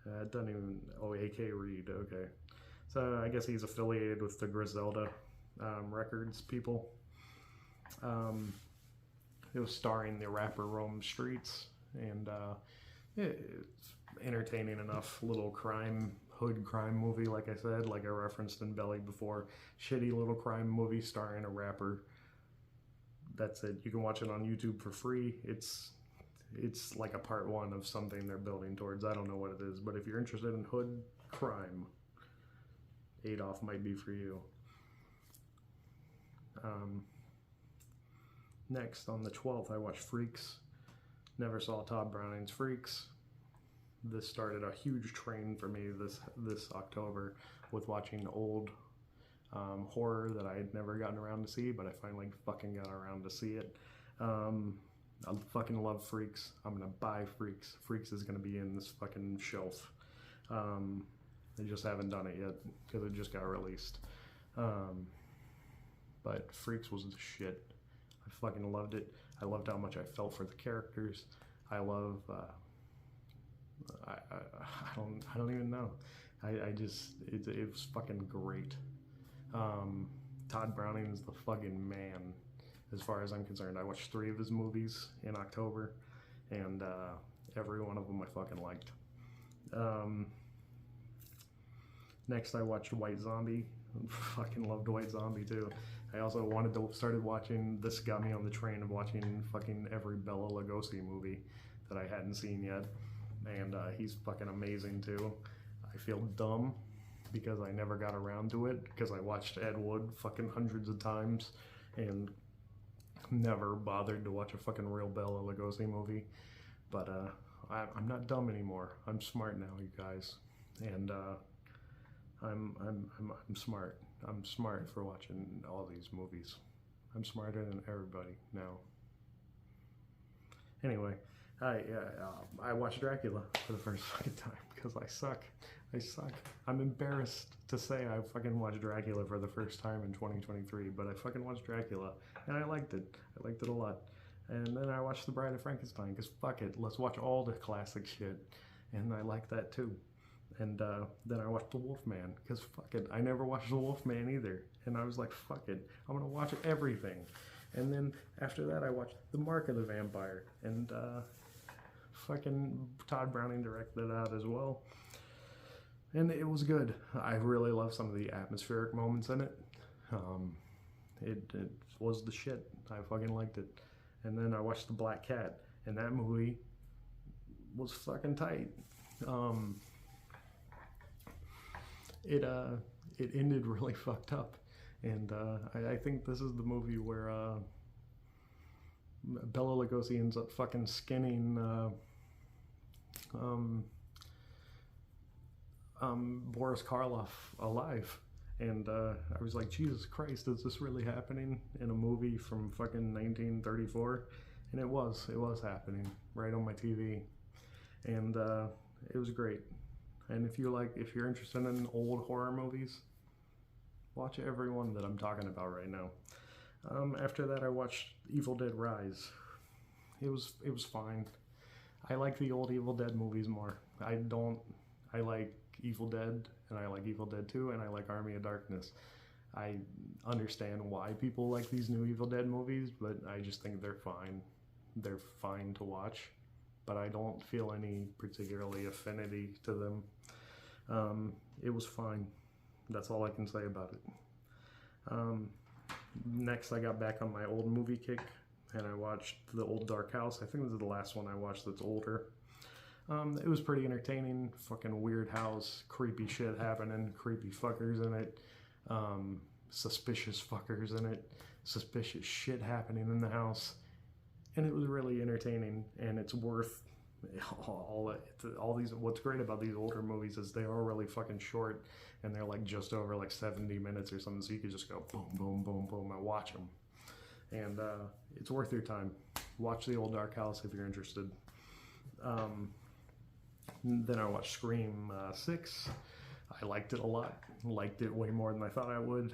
It doesn't even, A.K. Reed, okay. So I guess he's affiliated with the Griselda Records people. It was starring the rapper Rome Streets, and it's entertaining enough. Little hood crime movie, like I said, like I referenced in Belly before. Shitty little crime movie starring a rapper. That's it. You can watch it on YouTube for free. It's like a part 1 of something they're building towards. I don't know what it is, but if you're interested in hood crime, Adolf might be for you. Next, on the 12th, I watched Freaks. Never saw Todd Browning's Freaks. This started a huge train for me this October with watching old horror that I had never gotten around to see, but I finally fucking got around to see it. I fucking love Freaks. I'm gonna buy Freaks. Freaks is gonna be in this fucking shelf. They just haven't done it yet because it just got released. But Freaks was the shit. I fucking loved it. I loved how much I felt for the characters. I love. I don't even know. I just, it was fucking great. Todd Browning is the fucking man, as far as I'm concerned. I watched 3 of his movies in October, and every one of them I fucking liked. Next, I watched White Zombie. Fucking loved White Zombie too. I also started watching. This got me on the train of watching fucking every Bela Lugosi movie that I hadn't seen yet, and he's fucking amazing too. I feel dumb because I never got around to it because I watched Ed Wood fucking hundreds of times and never bothered to watch a fucking real Bela Lugosi movie. But I'm not dumb anymore. I'm smart now, you guys, and I'm smart. I'm smart for watching all these movies. I'm smarter than everybody now. Anyway, I watched Dracula for the first fucking time because I suck. I suck. I'm embarrassed to say I fucking watched Dracula for the first time in 2023, but I fucking watched Dracula and I liked it. I liked it a lot. And then I watched The Bride of Frankenstein because fuck it, let's watch all the classic shit. And I like that too. And then I watched The Wolfman because fuck it, I never watched The Wolfman either. And I was like, fuck it, I'm gonna watch everything. And then after that, I watched The Mark of the Vampire, and fucking Todd Browning directed that as well. And it was good. I really love some of the atmospheric moments in it. It was the shit. I fucking liked it. And then I watched The Black Cat, and that movie was fucking tight. It ended really fucked up, and I think this is the movie where Bela Lugosi ends up fucking skinning Boris Karloff alive. And I was like, Jesus Christ, is this really happening in a movie from fucking 1934? And it was happening right on my TV. And it was great. And if you're interested in old horror movies, watch every one that I'm talking about right now. After that, I watched Evil Dead Rise. It was fine. I like the old Evil Dead movies more. I like Evil Dead, and I like Evil Dead 2, and I like Army of Darkness. I understand why people like these new Evil Dead movies, but I just think they're fine. They're fine to watch, but I don't feel any particularly affinity to them. It was fine. That's all I can say about it. Next, I got back on my old movie kick, and I watched The Old Dark House. I think this is the last one I watched that's older. It was pretty entertaining. Fucking weird house, creepy shit happening, creepy fuckers in it, suspicious fuckers in it, suspicious shit happening in the house, and it was really entertaining. And it's worth all these. What's great about these older movies is they are really fucking short, and they're like just over like 70 minutes or something, so you could just go boom, boom, boom, boom, and watch them. And it's worth your time. Watch The Old Dark House if you're interested. Then I watched Scream 6. I liked it a lot. Liked it way more than I thought I would.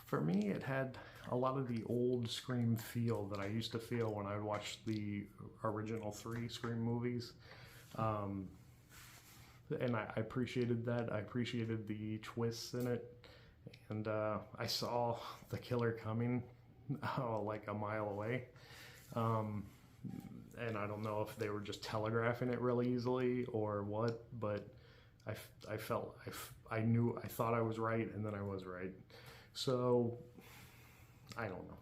For me, it had a lot of the old Scream feel that I used to feel when I watched the original 3 Scream movies. And I appreciated that. I appreciated the twists in it. And I saw the killer coming like a mile away. And I don't know if they were just telegraphing it really easily or what, but I thought I was right, and then I was right. So I don't know.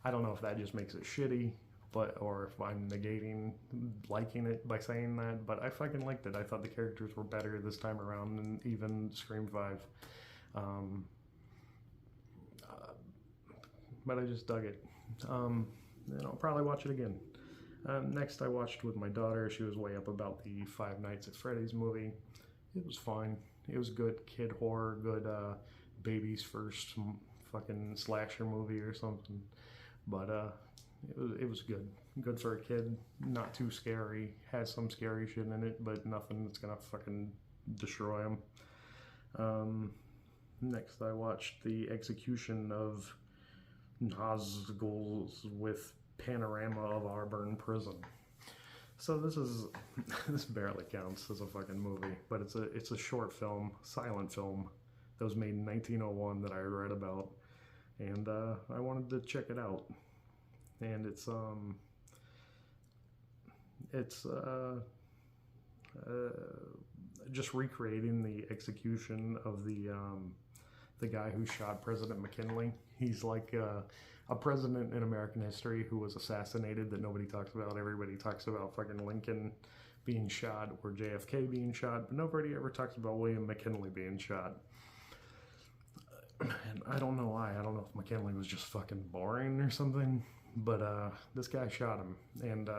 I don't know if that just makes it shitty, or if I'm negating liking it by saying that, but I fucking liked it. I thought the characters were better this time around than even Scream 5. But I just dug it. And I'll probably watch it again. Next, I watched with my daughter. She was way up about the Five Nights at Freddy's movie. It was fine. It was good kid horror, good baby's first fucking slasher movie or something. But it was good. Good for a kid. Not too scary. Has some scary shit in it, but nothing that's gonna fucking destroy him. Next, I watched the execution of Nazgûl with Panorama of Auburn Prison. So this barely counts as a fucking movie, but it's a short film, silent film that was made in 1901 that I read about, and I wanted to check it out. And it's just recreating the execution of the guy who shot President McKinley. He's like a president in American history who was assassinated that nobody talks about. Everybody talks about fucking Lincoln being shot or JFK being shot, but nobody ever talks about William McKinley being shot. And I don't know why. I don't know if McKinley was just fucking boring or something, but this guy shot him, and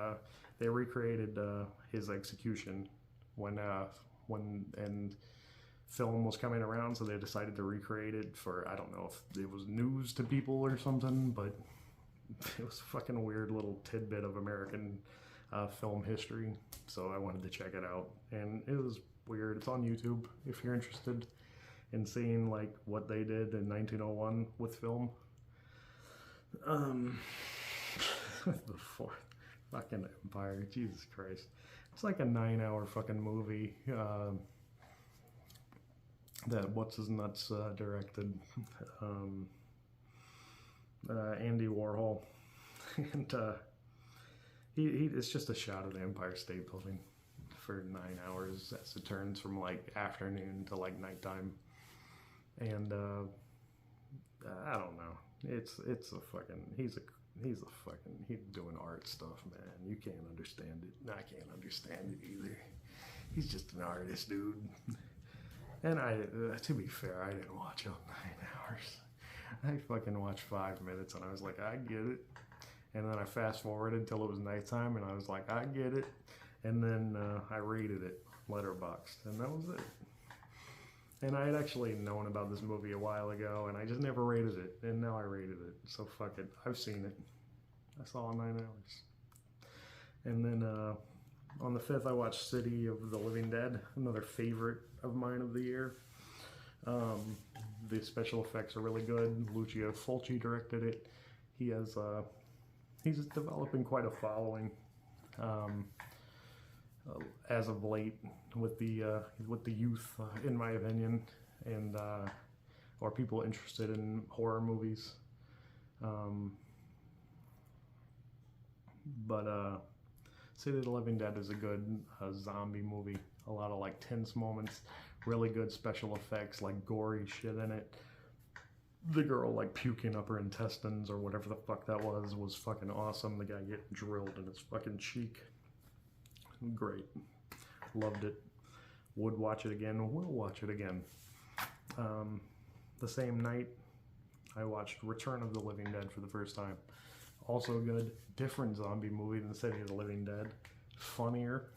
they recreated his execution when film was coming around, so they decided to recreate it for, I don't know if it was news to people or something, but it was a fucking weird little tidbit of American film history, so I wanted to check it out, and it was weird. It's on YouTube if you're interested in seeing like what they did in 1901 with film. The fourth fucking Empire, Jesus Christ. It's like a 9-hour fucking movie that what's his nuts directed, Andy Warhol, and he it's just a shot of the Empire State Building for 9 hours as it turns from like afternoon to like nighttime, and I don't know. It's a fucking he's doing art stuff, man. You can't understand it. I can't understand it either. He's just an artist, dude. And to be fair, I didn't watch all 9 hours. I fucking watched 5 minutes and I was like, I get it. And then I fast forwarded until it was nighttime and I was like, I get it. And then I rated it, Letterboxd, and that was it. And I had actually known about this movie a while ago and I just never rated it. And now I rated it. So fuck it. I've seen it. I saw 9 hours. And then on the 5th, I watched City of the Living Dead, another favorite of mine of the year. The special effects are really good. Lucio Fulci directed it. He's developing quite a following as of late with the youth, in my opinion, and or people interested in horror movies. But City of the Living Dead is a good zombie movie. A lot of like tense moments, really good special effects, like gory shit in it. The girl like puking up her intestines or whatever the fuck that was fucking awesome. The guy getting drilled in his fucking cheek. Great. Loved it. Would watch it again. Will watch it again. The same night, I watched Return of the Living Dead for the first time. Also good. Different zombie movie than City of the Living Dead. Funnier.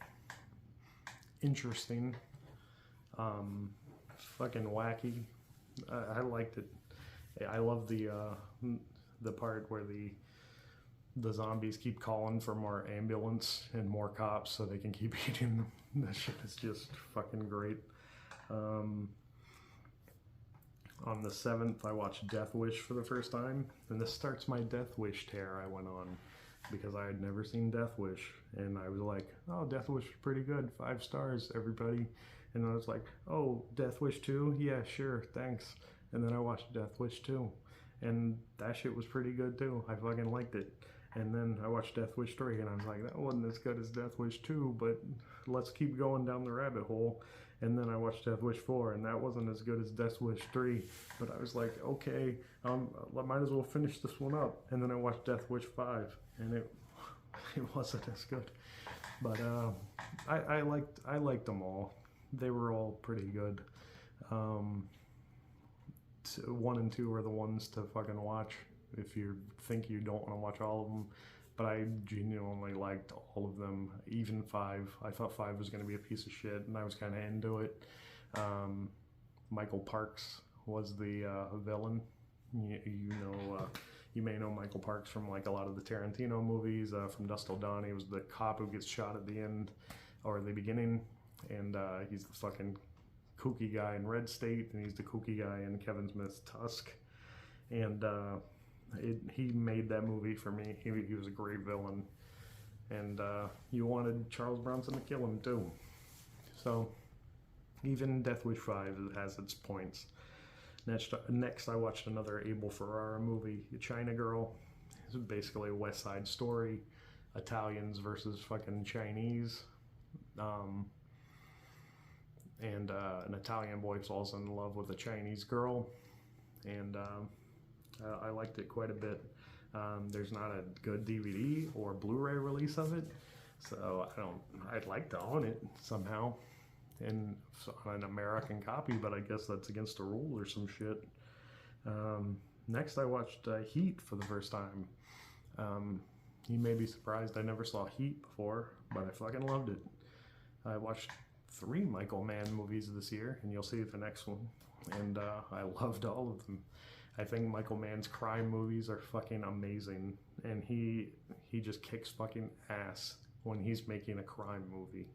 Interesting. Fucking wacky. I liked it. I love the part where the zombies keep calling for more ambulance and more cops so they can keep eating them. That shit is just fucking great. On the 7th, I watched Death Wish for the first time, and this starts my Death Wish tear I went on, because I had never seen Death Wish, and I was like, oh, Death Wish was pretty good, 5 stars, everybody. And I was like, oh, Death Wish 2? Yeah, sure, thanks. And then I watched Death Wish 2, and that shit was pretty good too. I fucking liked it. And then I watched Death Wish 3, and I was like, that wasn't as good as Death Wish 2, but let's keep going down the rabbit hole. And then I watched Death Wish 4, and that wasn't as good as Death Wish 3, but I was like, okay, I might as well finish this one up. And then I watched Death Wish 5, and it wasn't as good. But I liked them all. They were all pretty good. 1 and 2 are the ones to fucking watch if you think you don't want to watch all of them. But I genuinely liked all of them, even 5. I thought 5 was going to be a piece of shit, and I was kind of into it. Michael Parks was the villain. You may know Michael Parks from like a lot of the Tarantino movies. From Dusk Till Dawn, he was the cop who gets shot at the end or the beginning, and he's the fucking kooky guy in Red State, and he's the kooky guy in Kevin Smith's Tusk. And he made that movie for me. He was a great villain. and you wanted Charles Bronson to kill him too. So even Death Wish 5 has its points. Next, I watched another Abel Ferrara movie, China Girl. It's basically a West Side Story, Italians versus fucking Chinese. And an Italian boy falls in love with a Chinese girl, and I liked it quite a bit. There's not a good DVD or Blu-ray release of it, so I'd like to own it somehow in an American copy, but I guess that's against the rule or some shit. Next, I watched Heat for the first time. You may be surprised I never saw Heat before, but I fucking loved it. I watched 3 Michael Mann movies this year, and you'll see the next one, and I loved all of them. I think Michael Mann's crime movies are fucking amazing, and he just kicks fucking ass when he's making a crime movie.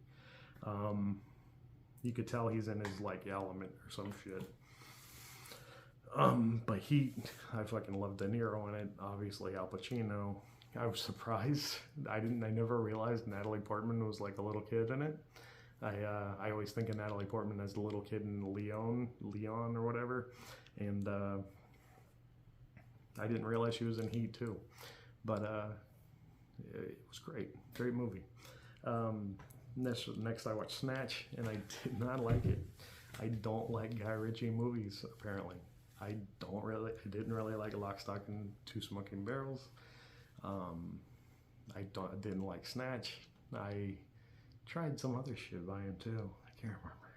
You could tell he's in his like element or some shit. But Heat, I fucking love De Niro in it. Obviously Al Pacino. I was surprised. I never realized Natalie Portman was like a little kid in it. I always think of Natalie Portman as the little kid in Leon or whatever, and I didn't realize she was in Heat too. But it was great movie. Next I watched Snatch, and I did not like it. I don't like Guy Ritchie movies, apparently. I didn't really like Lock, Stock, and Two Smoking Barrels. I didn't like Snatch. I tried some other shit by him too. I can't remember.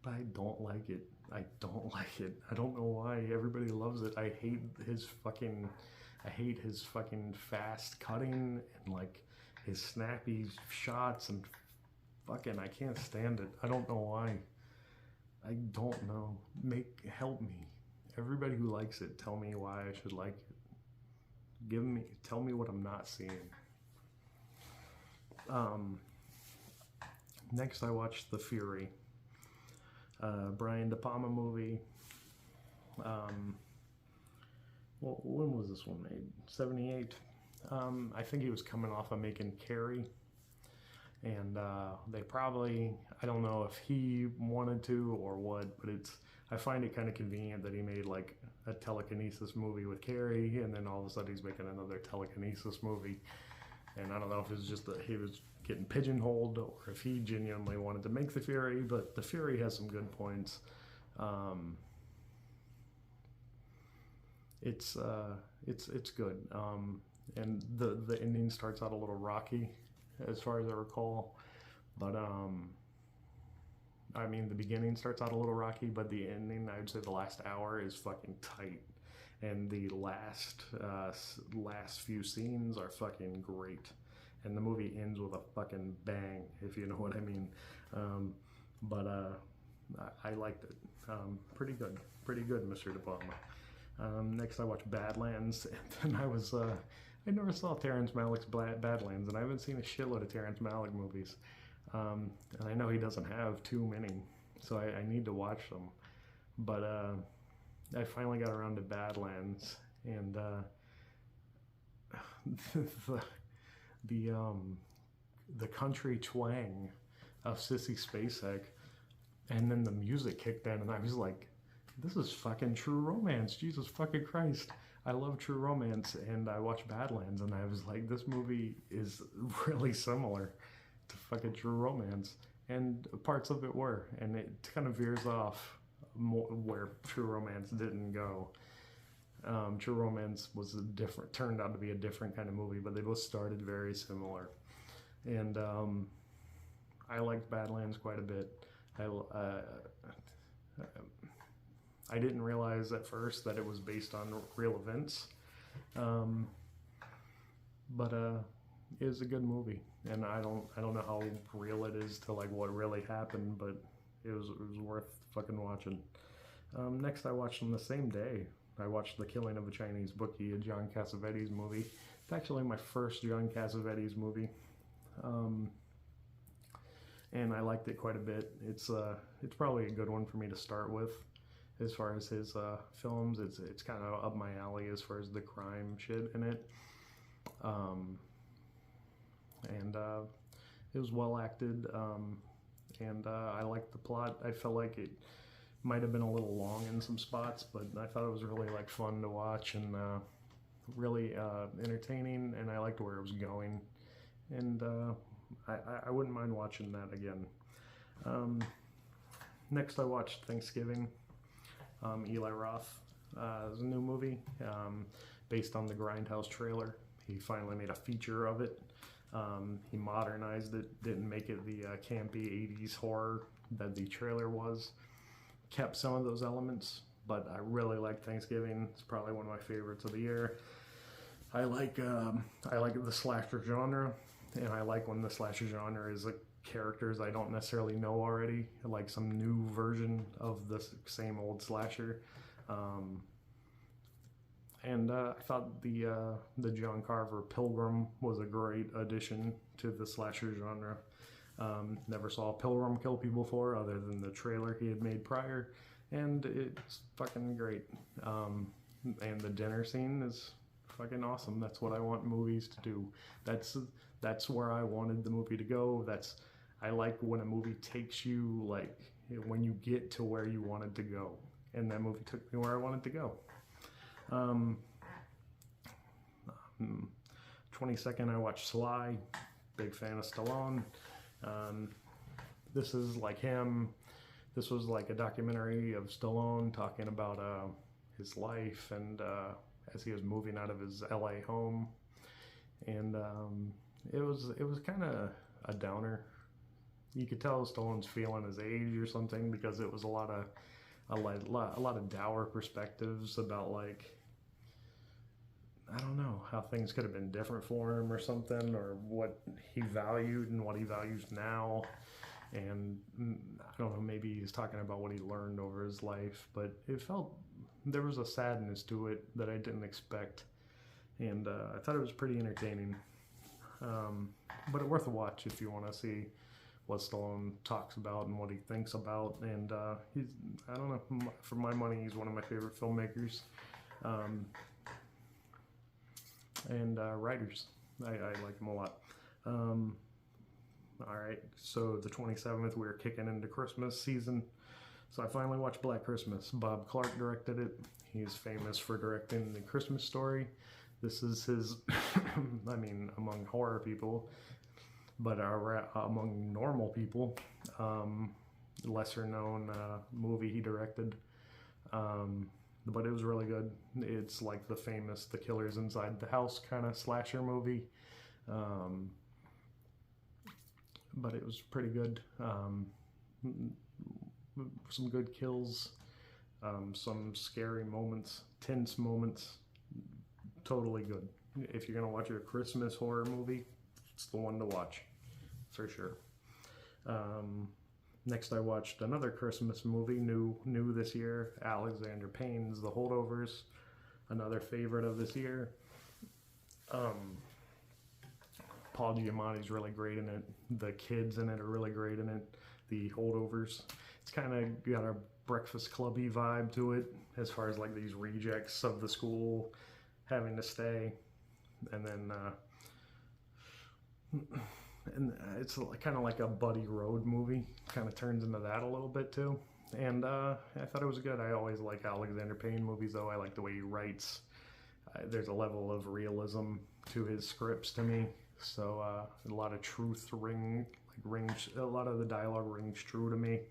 But I don't like it. I don't like it. I don't know why everybody loves it. I hate his fucking fast cutting and like his snappy shots and fucking, I can't stand it. I don't know why. I don't know. Help me. Everybody who likes it, tell me why I should like it. Tell me what I'm not seeing. Next I watched The Fury. Brian De Palma movie. Well, when was this one made? 78. I think he was coming off of making Carrie, and they probably, I don't know if he wanted to or what, but I find it kind of convenient that he made like a telekinesis movie with Carrie, and then all of a sudden he's making another telekinesis movie, and I don't know if it's just that he was getting pigeonholed or if he genuinely wanted to make The Fury, but The Fury has some good points. It's good, and the ending starts out a little rocky, as far as I recall, but I mean the beginning starts out a little rocky, but the ending, I'd say the last hour is fucking tight, and the last few scenes are fucking great, and the movie ends with a fucking bang, if you know what I mean. But I liked it. Pretty good, Mr. De Palma. Next I watched Badlands, and then I never saw Terrence Malick's Badlands, and I haven't seen a shitload of Terrence Malick movies. And I know he doesn't have too many, so I need to watch them. But I finally got around to Badlands, and the country twang of Sissy Spacek, and then the music kicked in, and I was like, this is fucking True Romance. Jesus fucking Christ. I love True Romance, and I watched Badlands, and I was like, this movie is really similar to fucking True Romance, and parts of it were, and it kind of veers off more where True Romance didn't go. True Romance was turned out to be a different kind of movie, but they both started very similar, and I liked Badlands quite a bit. I didn't realize at first that it was based on real events, but it was a good movie, and I don't know how real it is to like what really happened, but it was worth fucking watching. Next, I watched on the same day. I watched The Killing of a Chinese Bookie, a John Cassavetes movie. It's actually my first John Cassavetes movie, and I liked it quite a bit. It's probably a good one for me to start with. As far as his films, it's kind of up my alley as far as the crime shit in it. and it was well acted, and I liked the plot. I felt like it might have been a little long in some spots, but I thought it was really like fun to watch and really entertaining, and I liked where it was going, and I wouldn't mind watching that again. Next, I watched Thanksgiving. Eli Roth. It was a new movie based on the Grindhouse trailer. He finally made a feature of it. He modernized it, didn't make it the campy 80s horror that the trailer was. Kept some of those elements, but I really like Thanksgiving. It's probably one of my favorites of the year. I like the slasher genre, and I like when the slasher genre is like characters I don't necessarily know already, like some new version of the same old slasher. And I thought the John Carver Pilgrim was a great addition to the slasher genre. Never saw a Pilgrim kill people before, other than the trailer he had made prior, and it's fucking great. And the dinner scene is fucking awesome. That's what I want movies to do. That's where I wanted the movie to go. I like when a movie takes you, like when you get to where you wanted to go, and that movie took me where I wanted to go. 22nd, I watched Sly. Big fan of Stallone. This is like him. This was like a documentary of Stallone talking about his life and as he was moving out of his LA home, and it was kind of a downer. You could tell Stallone's feeling his age or something, because it was a lot of dour perspectives about, like, I don't know, how things could have been different for him or something, or what he valued and what he values now. And I don't know, maybe he's talking about what he learned over his life, but it felt, there was a sadness to it that I didn't expect. And I thought it was pretty entertaining. But it's worth a watch if you want to see what Stallone talks about and what he thinks about. And he's, I don't know, for my money, he's one of my favorite filmmakers. And writers. I like him a lot. Alright, so the 27th, we're kicking into Christmas season. So I finally watched Black Christmas. Bob Clark directed it. He's famous for directing The Christmas Story. This is his, I mean, among horror people, but among normal people, lesser known movie he directed. But it was really good. It's like the famous The Killers Inside the House kind of slasher movie. But it was pretty good. Some good kills, some scary moments, tense moments. Totally good. If you're gonna watch a Christmas horror movie, it's the one to watch, for sure. Next, I watched another Christmas movie, new this year, Alexander Payne's The Holdovers, another favorite of this year. Paul Giamatti's really great in it. The kids in it are really great in it. The Holdovers. It's kind of got a Breakfast Clubby vibe to it, as far as like these rejects of the school having to stay, and then it's kind of like a buddy road movie. Kind of turns into that a little bit too. And I thought it was good. I always like Alexander Payne movies, though. I like the way he writes. There's a level of realism to his scripts to me. So a lot of truth rings. A lot of the dialogue rings true to me.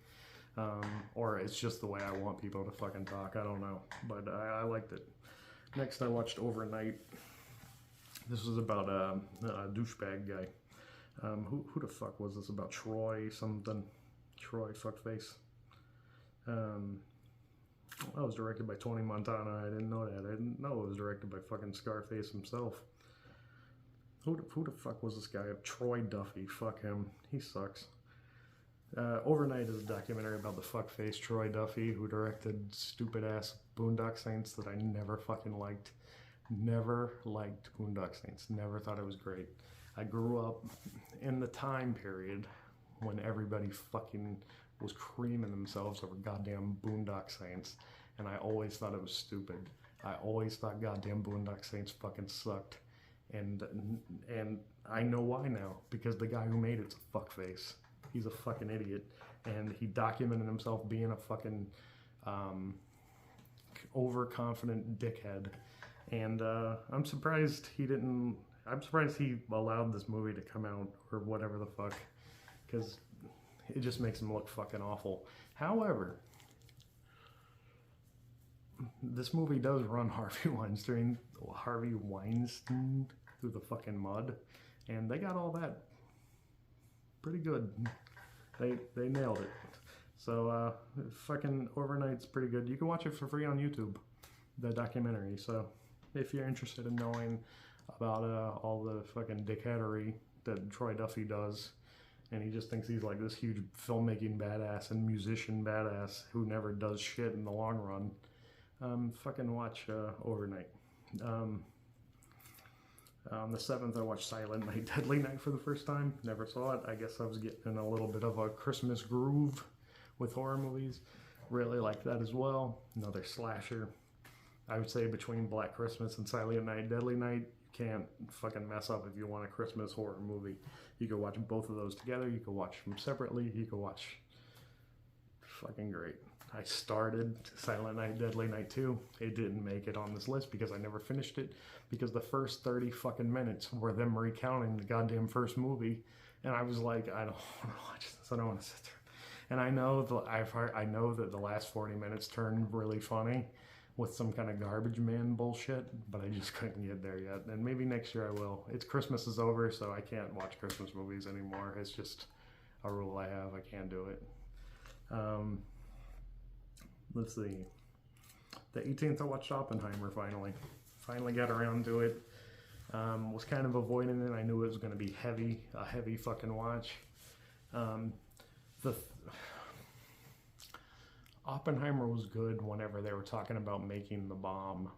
Or it's just the way I want people to fucking talk. I don't know, but I liked it. Next, I watched Overnight. This was about a douchebag guy. Who the fuck was this about? Troy something. Troy fuckface. That was directed by Tony Montana. I didn't know that. I didn't know it was directed by fucking Scarface himself. Who the fuck was this guy? Troy Duffy. Fuck him. He sucks. Overnight is a documentary about the fuckface Troy Duffy, who directed stupid ass Boondock Saints that I never fucking liked. Never liked Boondock Saints. Never thought it was great. I grew up in the time period when everybody fucking was creaming themselves over goddamn Boondock Saints, and I always thought it was stupid. I always thought goddamn Boondock Saints fucking sucked. and I know why now, because the guy who made it's a fuckface. He's a fucking idiot, and he documented himself being a fucking overconfident dickhead. And I'm surprised he didn't. I'm surprised he allowed this movie to come out or whatever the fuck, because it just makes him look fucking awful. However, this movie does run Harvey Weinstein through the fucking mud, and they got all that pretty good. They nailed it. So fucking Overnight's pretty good. You can watch it for free on YouTube, the documentary. So if you're interested in knowing about all the fucking dickheadery that Troy Duffy does, and he just thinks he's like this huge filmmaking badass and musician badass who never does shit in the long run, fucking watch Overnight. On the 7th, I watched Silent Night, Deadly Night for the first time. Never saw it. I guess I was getting in a little bit of a Christmas groove with horror movies. Really like that as well. Another slasher. I would say between Black Christmas and Silent Night, Deadly Night, you can't fucking mess up if you want a Christmas horror movie. You could watch both of those together. You could watch them separately. You could watch fucking great. I started Silent Night, Deadly Night 2. It didn't make it on this list because I never finished it, because the first 30 fucking minutes were them recounting the goddamn first movie, and I was like, I don't want to watch this. I don't want to sit there. And I know that the last 40 minutes turned really funny with some kind of garbage man bullshit, but I just couldn't get there yet. And maybe next year I will. It's Christmas is over, so I can't watch Christmas movies anymore. It's just a rule I have. I can't do it. Let's see. The 18th, I watched Oppenheimer finally. Finally got around to it. Was kind of avoiding it. I knew it was going to be a heavy fucking watch. Oppenheimer was good whenever they were talking about making the bomb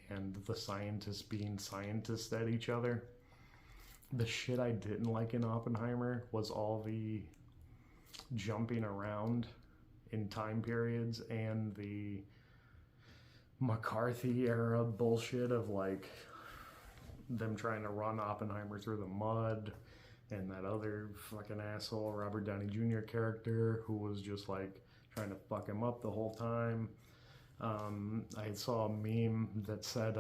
and the scientists being scientists at each other. The shit I didn't like in Oppenheimer was all the jumping around in time periods and the McCarthy era bullshit of like them trying to run Oppenheimer through the mud, and that other fucking asshole Robert Downey Jr. character who was just like trying to fuck him up the whole time. I saw a meme that said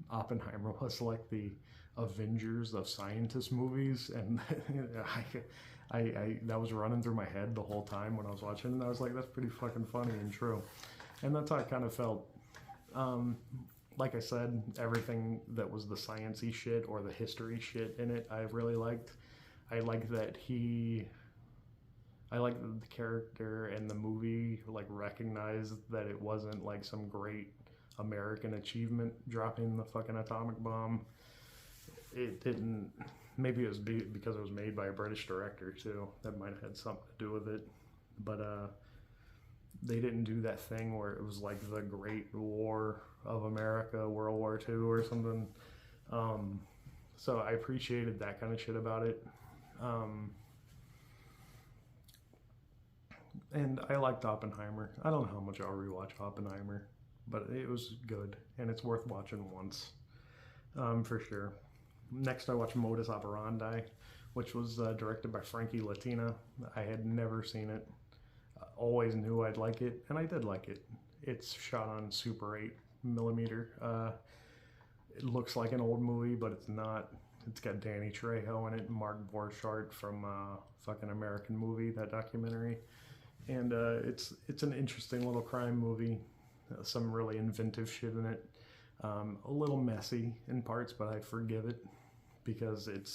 Oppenheimer was like the Avengers of scientist movies, and I that was running through my head the whole time when I was watching it, and I was like, that's pretty fucking funny and true. And that's how I kind of felt. Like I said, everything that was the science-y shit or the history shit in it, I really liked. I like that I like that the character and the movie like recognized that it wasn't like some great American achievement dropping the fucking atomic bomb. It didn't. Maybe it was because it was made by a British director too. That might have had something to do with it. But they didn't do that thing where it was like the Great War of America, World War II or something. So I appreciated that kind of shit about it. And I liked Oppenheimer. I don't know how much I'll rewatch Oppenheimer, but it was good, and it's worth watching once, for sure. Next, I watched Modus Operandi, which was directed by Frankie Latina. I had never seen it. Always knew I'd like it, and I did like it. It's shot on Super 8mm. It looks like an old movie, but it's not. It's got Danny Trejo in it, Mark Borchardt from fucking American Movie, that documentary. And it's an interesting little crime movie. Some really inventive shit in it. A little messy in parts, but I forgive it because it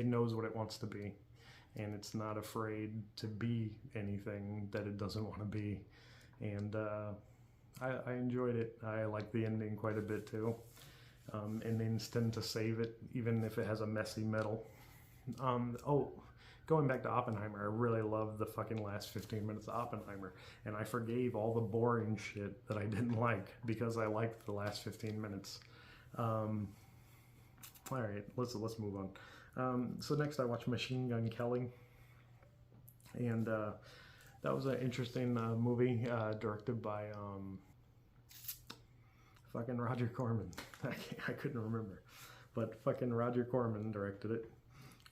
knows what it wants to be, and it's not afraid to be anything that it doesn't want to be. And I enjoyed it. I like the ending quite a bit too. Endings tend to save it, even if it has a messy middle. Going back to Oppenheimer, I really loved the fucking last 15 minutes of Oppenheimer, and I forgave all the boring shit that I didn't like because I liked the last 15 minutes. All right, let's move on. So next I watched Machine Gun Kelly, and that was an interesting movie directed by Fucking Roger Corman. I couldn't remember. But fucking Roger Corman directed it.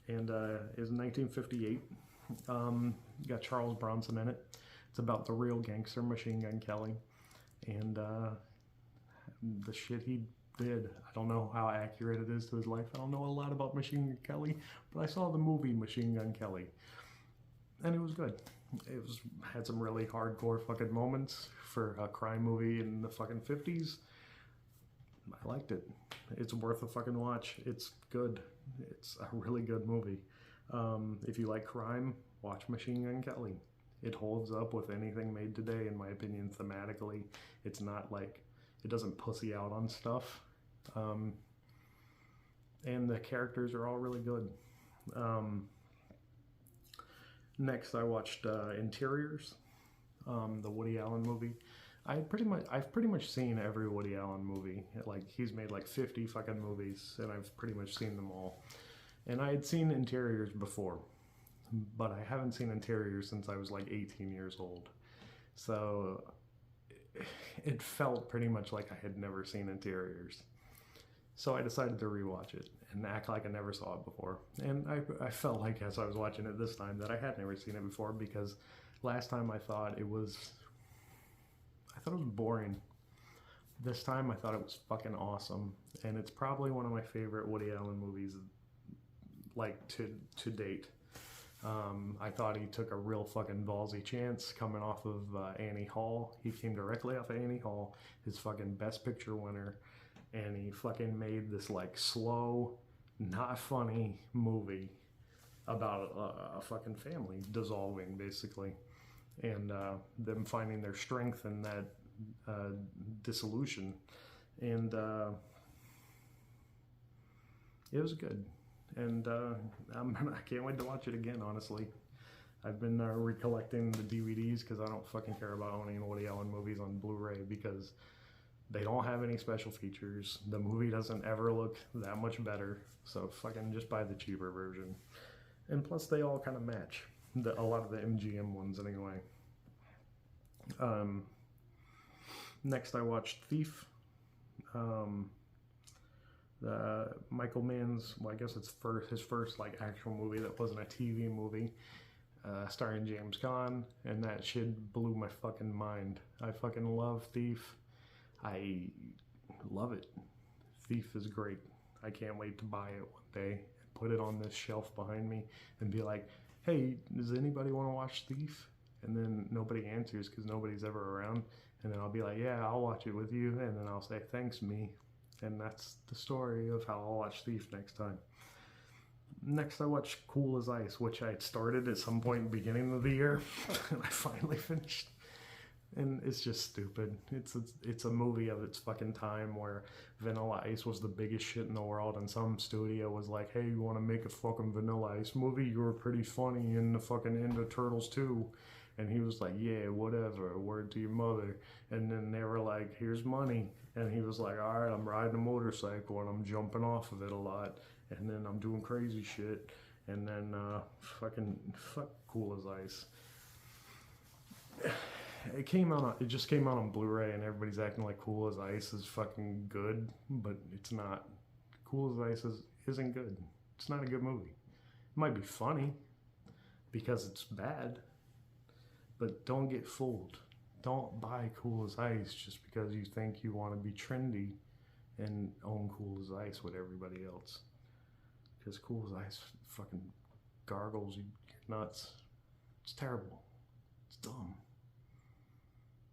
And it was 1958. Got Charles Bronson in it. It's about the real gangster Machine Gun Kelly. And the shit he did. I don't know how accurate it is to his life. I don't know a lot about Machine Gun Kelly. But I saw the movie Machine Gun Kelly. And it was good. It had some really hardcore fucking moments for a crime movie in the fucking 50s. I liked it. It's worth a fucking watch. It's good. It's a really good movie. If you like crime, watch Machine Gun Kelly. It holds up with anything made today, in my opinion, thematically. It's not like, it doesn't pussy out on stuff. And the characters are all really good. Next, I watched Interiors, the Woody Allen movie. I've pretty much seen every Woody Allen movie. Like, he's made like 50 fucking movies, and I've pretty much seen them all. And I had seen Interiors before, but I haven't seen Interiors since I was like 18 years old. So it felt pretty much like I had never seen Interiors. So I decided to rewatch it and act like I never saw it before. And I felt like as I was watching it this time that I had never seen it before, because last time I thought it was boring. This time I thought it was fucking awesome. And it's probably one of my favorite Woody Allen movies, like, to date. I thought he took a real fucking ballsy chance coming off of Annie Hall. He came directly off of Annie Hall, his fucking Best Picture winner. And he fucking made this like slow, not funny movie about a fucking family dissolving, basically, and them finding their strength in that dissolution. And it was good. And I can't wait to watch it again, honestly. I've been recollecting the DVDs because I don't fucking care about owning Woody Allen movies on Blu-ray, because they don't have any special features. The movie doesn't ever look that much better. So fucking just buy the cheaper version. And plus they all kind of match. A lot of the MGM ones anyway. Next I watched Thief. Michael Mann's, well, I guess it's his first like actual movie that wasn't a TV movie. Starring James Caan. And that shit blew my fucking mind. I fucking love Thief. I love it. Thief is great. I can't wait to buy it one day and put it on this shelf behind me and be like, hey, does anybody want to watch Thief? And then nobody answers because nobody's ever around. And then I'll be like, yeah, I'll watch it with you. And then I'll say, thanks, me. And that's the story of how I'll watch Thief next time. Next, I watched Cool as Ice, which I had started at some point in the beginning of the year. And I finally finished. And it's just stupid. It's a movie of its fucking time where Vanilla Ice was the biggest shit in the world, and some studio was like, hey, you want to make a fucking Vanilla Ice movie? You were pretty funny in the fucking Ninja Turtles too. And he was like, yeah, whatever, word to your mother. And then they were like, here's money. And he was like, all right, I'm riding a motorcycle and I'm jumping off of it a lot. And then I'm doing crazy shit. And then fuck Cool as Ice. It just came out on Blu-ray, and everybody's acting like Cool as Ice is fucking good, but it's not. Cool as Ice isn't good. It's not a good movie. It might be funny because it's bad, but don't get fooled. Don't buy Cool as Ice just because you think you want to be trendy and own Cool as Ice with everybody else. Because Cool as Ice fucking gargles you nuts. It's terrible. It's dumb.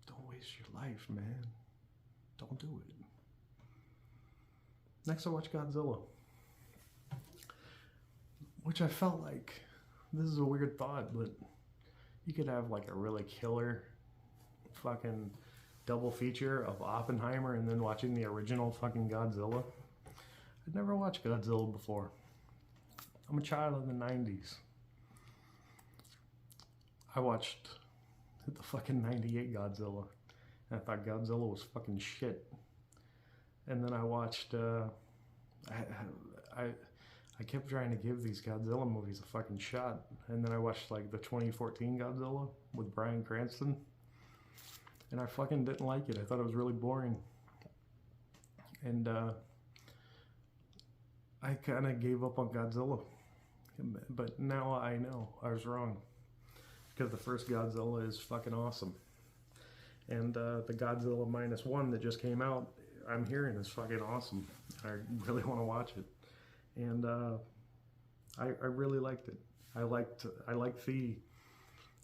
Don't waste your life, man. Don't do it. Next I watched Godzilla. Which I felt like, this is a weird thought, but you could have like a really killer fucking double feature of Oppenheimer and then watching the original fucking Godzilla. I'd never watched Godzilla before. I'm a child of the 90s. I watched the fucking 98 Godzilla. And I thought Godzilla was fucking shit. And then I watched, I kept trying to give these Godzilla movies a fucking shot. And then I watched like the 2014 Godzilla with Bryan Cranston. And I fucking didn't like it. I thought it was really boring. And I kind of gave up on Godzilla, but now I know I was wrong, because the first Godzilla is fucking awesome, and the Godzilla -1 that just came out, I'm hearing is fucking awesome. I really want to watch it, and I really liked it. I liked the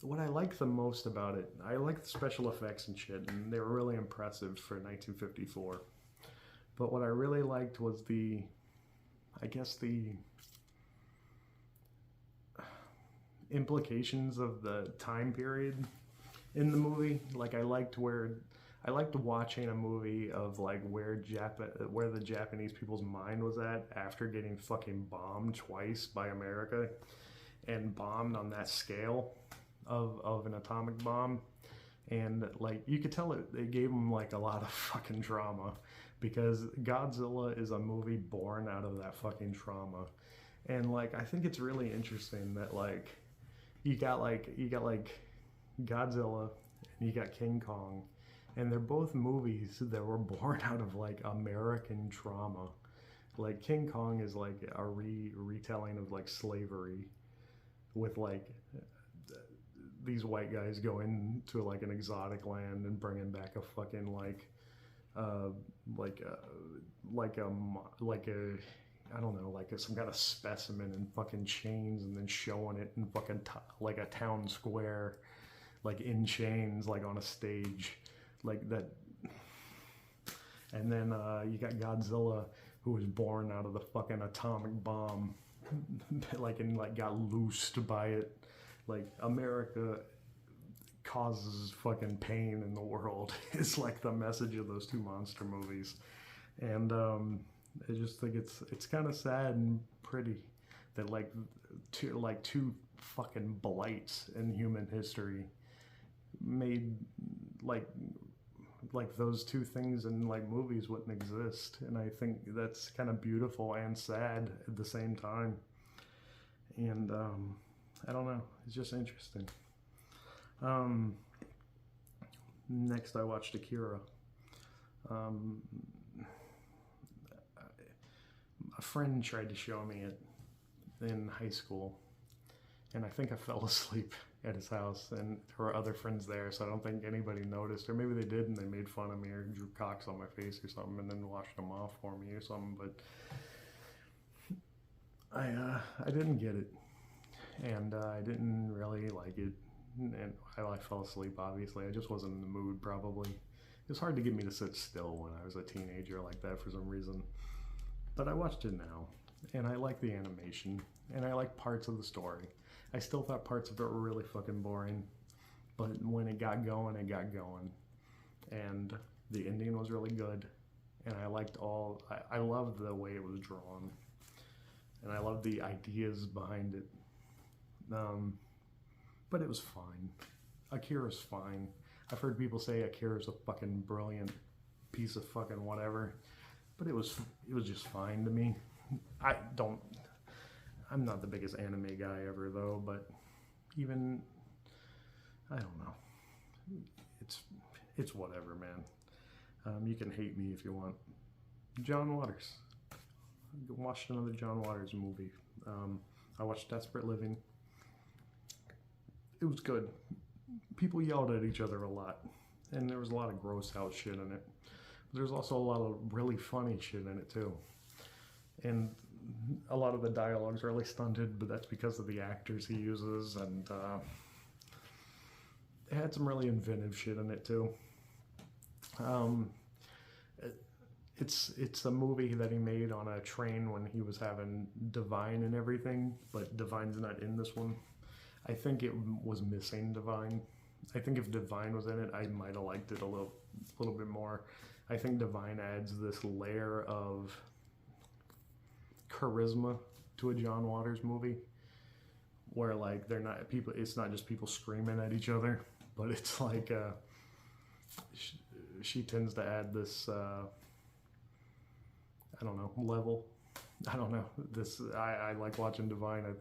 what I liked the most about it. I liked the special effects and shit, and they were really impressive for 1954. But what I really liked was the implications of the time period in the movie. Like I liked watching a movie of like where the Japanese people's mind was at after getting fucking bombed twice by America, and bombed on that scale of an atomic bomb. And like you could tell it gave them like a lot of fucking trauma, because Godzilla is a movie born out of that fucking trauma. And like I think it's really interesting that like you got Godzilla and you got King Kong, and they're both movies that were born out of like American trauma. Like King Kong is like a retelling of like slavery, with like these white guys going to like an exotic land and bringing back a fucking I don't know, like some kind of specimen in fucking chains, and then showing it in fucking like a town square, like in chains, like on a stage, like that. And then you got Godzilla, who was born out of the fucking atomic bomb, and got loosed by it. Like America causes fucking pain in the world is like the message of those two monster movies. And I just think it's kind of sad and pretty that two fucking blights in human history made like those two things in like movies wouldn't exist. And I think that's kind of beautiful and sad at the same time. And I don't know, it's just interesting. Next I watched Akira. A friend tried to show me it in high school, and I think I fell asleep at his house, and there were other friends there, so I don't think anybody noticed, or maybe they did and they made fun of me or drew cocks on my face or something and then washed them off for me or something. But I didn't get it, and I didn't really like it, and I fell asleep. Obviously, I just wasn't in the mood. Probably it was hard to get me to sit still when I was a teenager like that for some reason. But I watched it now, and I like the animation, and I like parts of the story. I still thought parts of it were really fucking boring, but when it got going, it got going. And the ending was really good, and I loved the way it was drawn, and I loved the ideas behind it. But it was fine. Akira's fine. I've heard people say Akira's a fucking brilliant piece of fucking whatever, but it was just fine to me. I'm not the biggest anime guy ever though, but even, I don't know. It's whatever, man. You can hate me if you want. John Waters. I watched another John Waters movie. I watched Desperate Living. It was good. People yelled at each other a lot, and there was a lot of gross out shit in it. But there's also a lot of really funny shit in it too. And a lot of the dialogue's really stunted, but that's because of the actors he uses, and it had some really inventive shit in it too. It's a movie that he made on a train when he was having Divine and everything, but Divine's not in this one. I think it was missing Divine. I think if Divine was in it, I might have liked it a little bit more. I think Divine adds this layer of charisma to a John Waters movie, where like they're not people. It's not just people screaming at each other, but it's like she tends to add this. I don't know, level. I don't know. I like watching Divine. I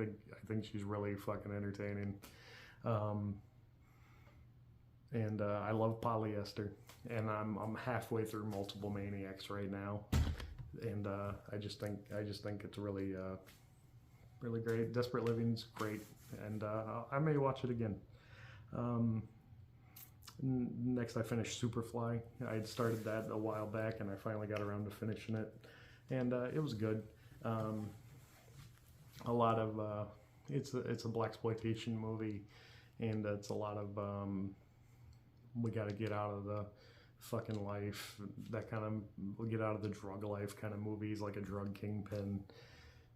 think she's really fucking entertaining. and I love polyester. And I'm halfway through Multiple Maniacs right now, and I just think it's really really great. Desperate Living's great, and I may watch it again. Um, Next, I finished Superfly. I had started that a while back, and I finally got around to finishing it, and it was good. A lot of it's a blaxploitation movie, and it's a lot of we got to get out of the fucking life, that kind of, we'll get out of the drug life kind of movies, like a drug kingpin.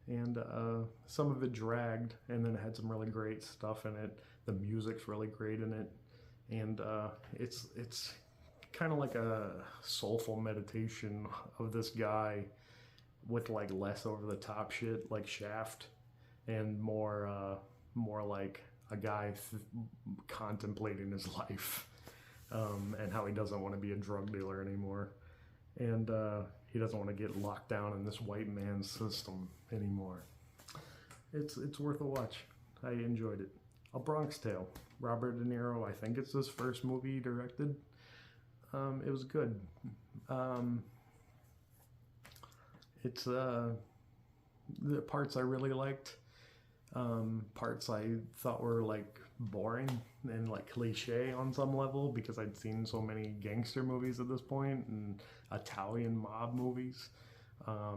And some of it dragged, and then it had some really great stuff in it. The music's really great in it, and it's kind of like a soulful meditation of this guy with like less over the top shit like Shaft, and more like a guy contemplating his life, and how he doesn't want to be a drug dealer anymore, and he doesn't want to get locked down in this white man's system anymore. It's worth a watch. I enjoyed it. A Bronx Tale. Robert De Niro, I think it's his first movie he directed. It was good. It's the parts I really liked. Parts I thought were like boring and like cliche on some level, because I'd seen so many gangster movies at this point and Italian mob movies. I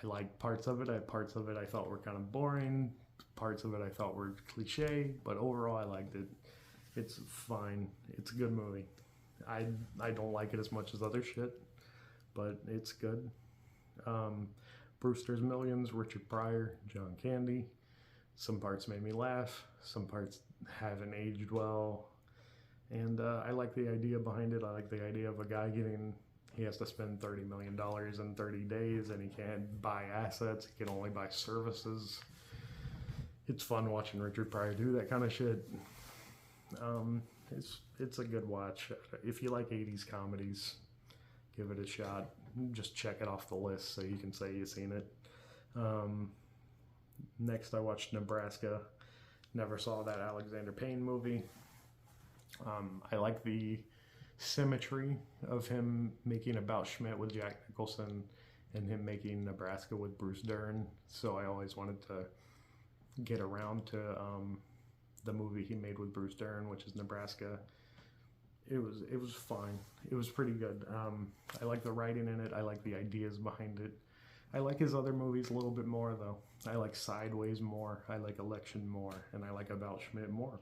liked parts of it. Parts of it I thought were kind of boring. Parts of it I thought were cliche, but overall I liked it. It's fine. It's a good movie. I don't like it as much as other shit, but it's good. Brewster's Millions, Richard Pryor, John Candy. Some parts made me laugh. Some parts haven't aged well. And I like the idea behind it. I like the idea of a guy he has to spend $30 million in 30 days, and he can't buy assets. He can only buy services. It's fun watching Richard Pryor do that kind of shit. It's a good watch. If you like 80s comedies, give it a shot. Just check it off the list so you can say you've seen it. Next, I watched Nebraska. Never saw that Alexander Payne movie. I like the symmetry of him making About Schmidt with Jack Nicholson and him making Nebraska with Bruce Dern. So I always wanted to get around to the movie he made with Bruce Dern, which is Nebraska. It was fine. It was pretty good. I like the writing in it. I like the ideas behind it. I like his other movies a little bit more, though. I like Sideways more. I like Election more, and I like About Schmidt more.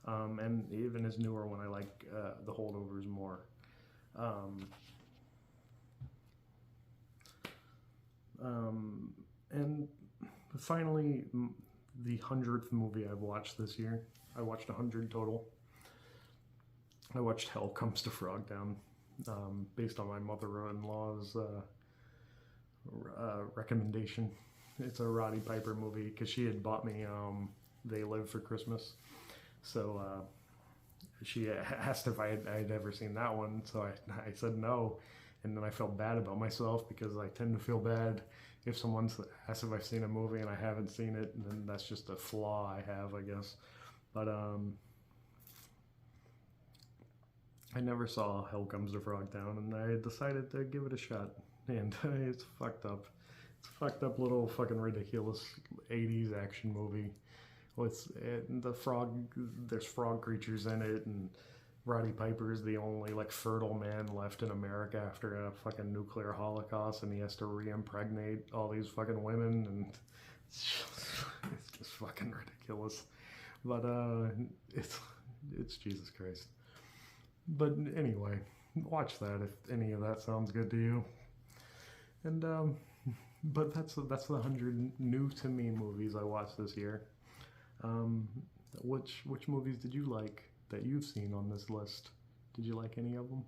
And even his newer one, I like The Holdovers more. And finally, the 100th movie I've watched this year. I watched 100 total. I watched Hell Comes to Frogtown, based on my mother-in-law's recommendation. It's a Roddy Piper movie, because she had bought me They Live for Christmas. So she asked if I'd ever seen that one, so I said no. And then I felt bad about myself, because I tend to feel bad if someone asks if I've seen a movie and I haven't seen it, and then that's just a flaw I have, I guess. But I never saw Hell Comes to Frogtown, and I decided to give it a shot. And it's fucked up. It's a fucked up little fucking ridiculous 80s action movie. There's frog creatures in it, and Roddy Piper is the only like fertile man left in America after a fucking nuclear holocaust, and he has to re-impregnate all these fucking women, and it's just fucking ridiculous. But it's Jesus Christ. But anyway, watch that if any of that sounds good to you. And but that's the 100 new to me movies I watched this year. Which movies did you like that you've seen on this list? Did you like any of them?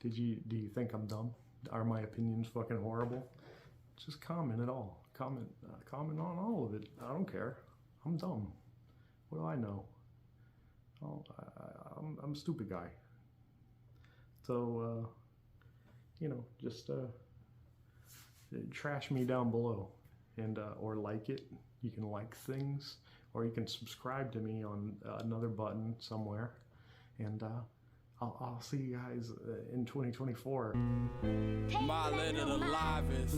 Do you think I'm dumb? Are my opinions fucking horrible? Just comment at all. Comment on all of it. I don't care. I'm dumb. What do I know? Oh, I'm a stupid guy. So just trash me down below, and or like it. You can like things, or you can subscribe to me on another button somewhere, And I'll see you guys in 2024. My letter to live is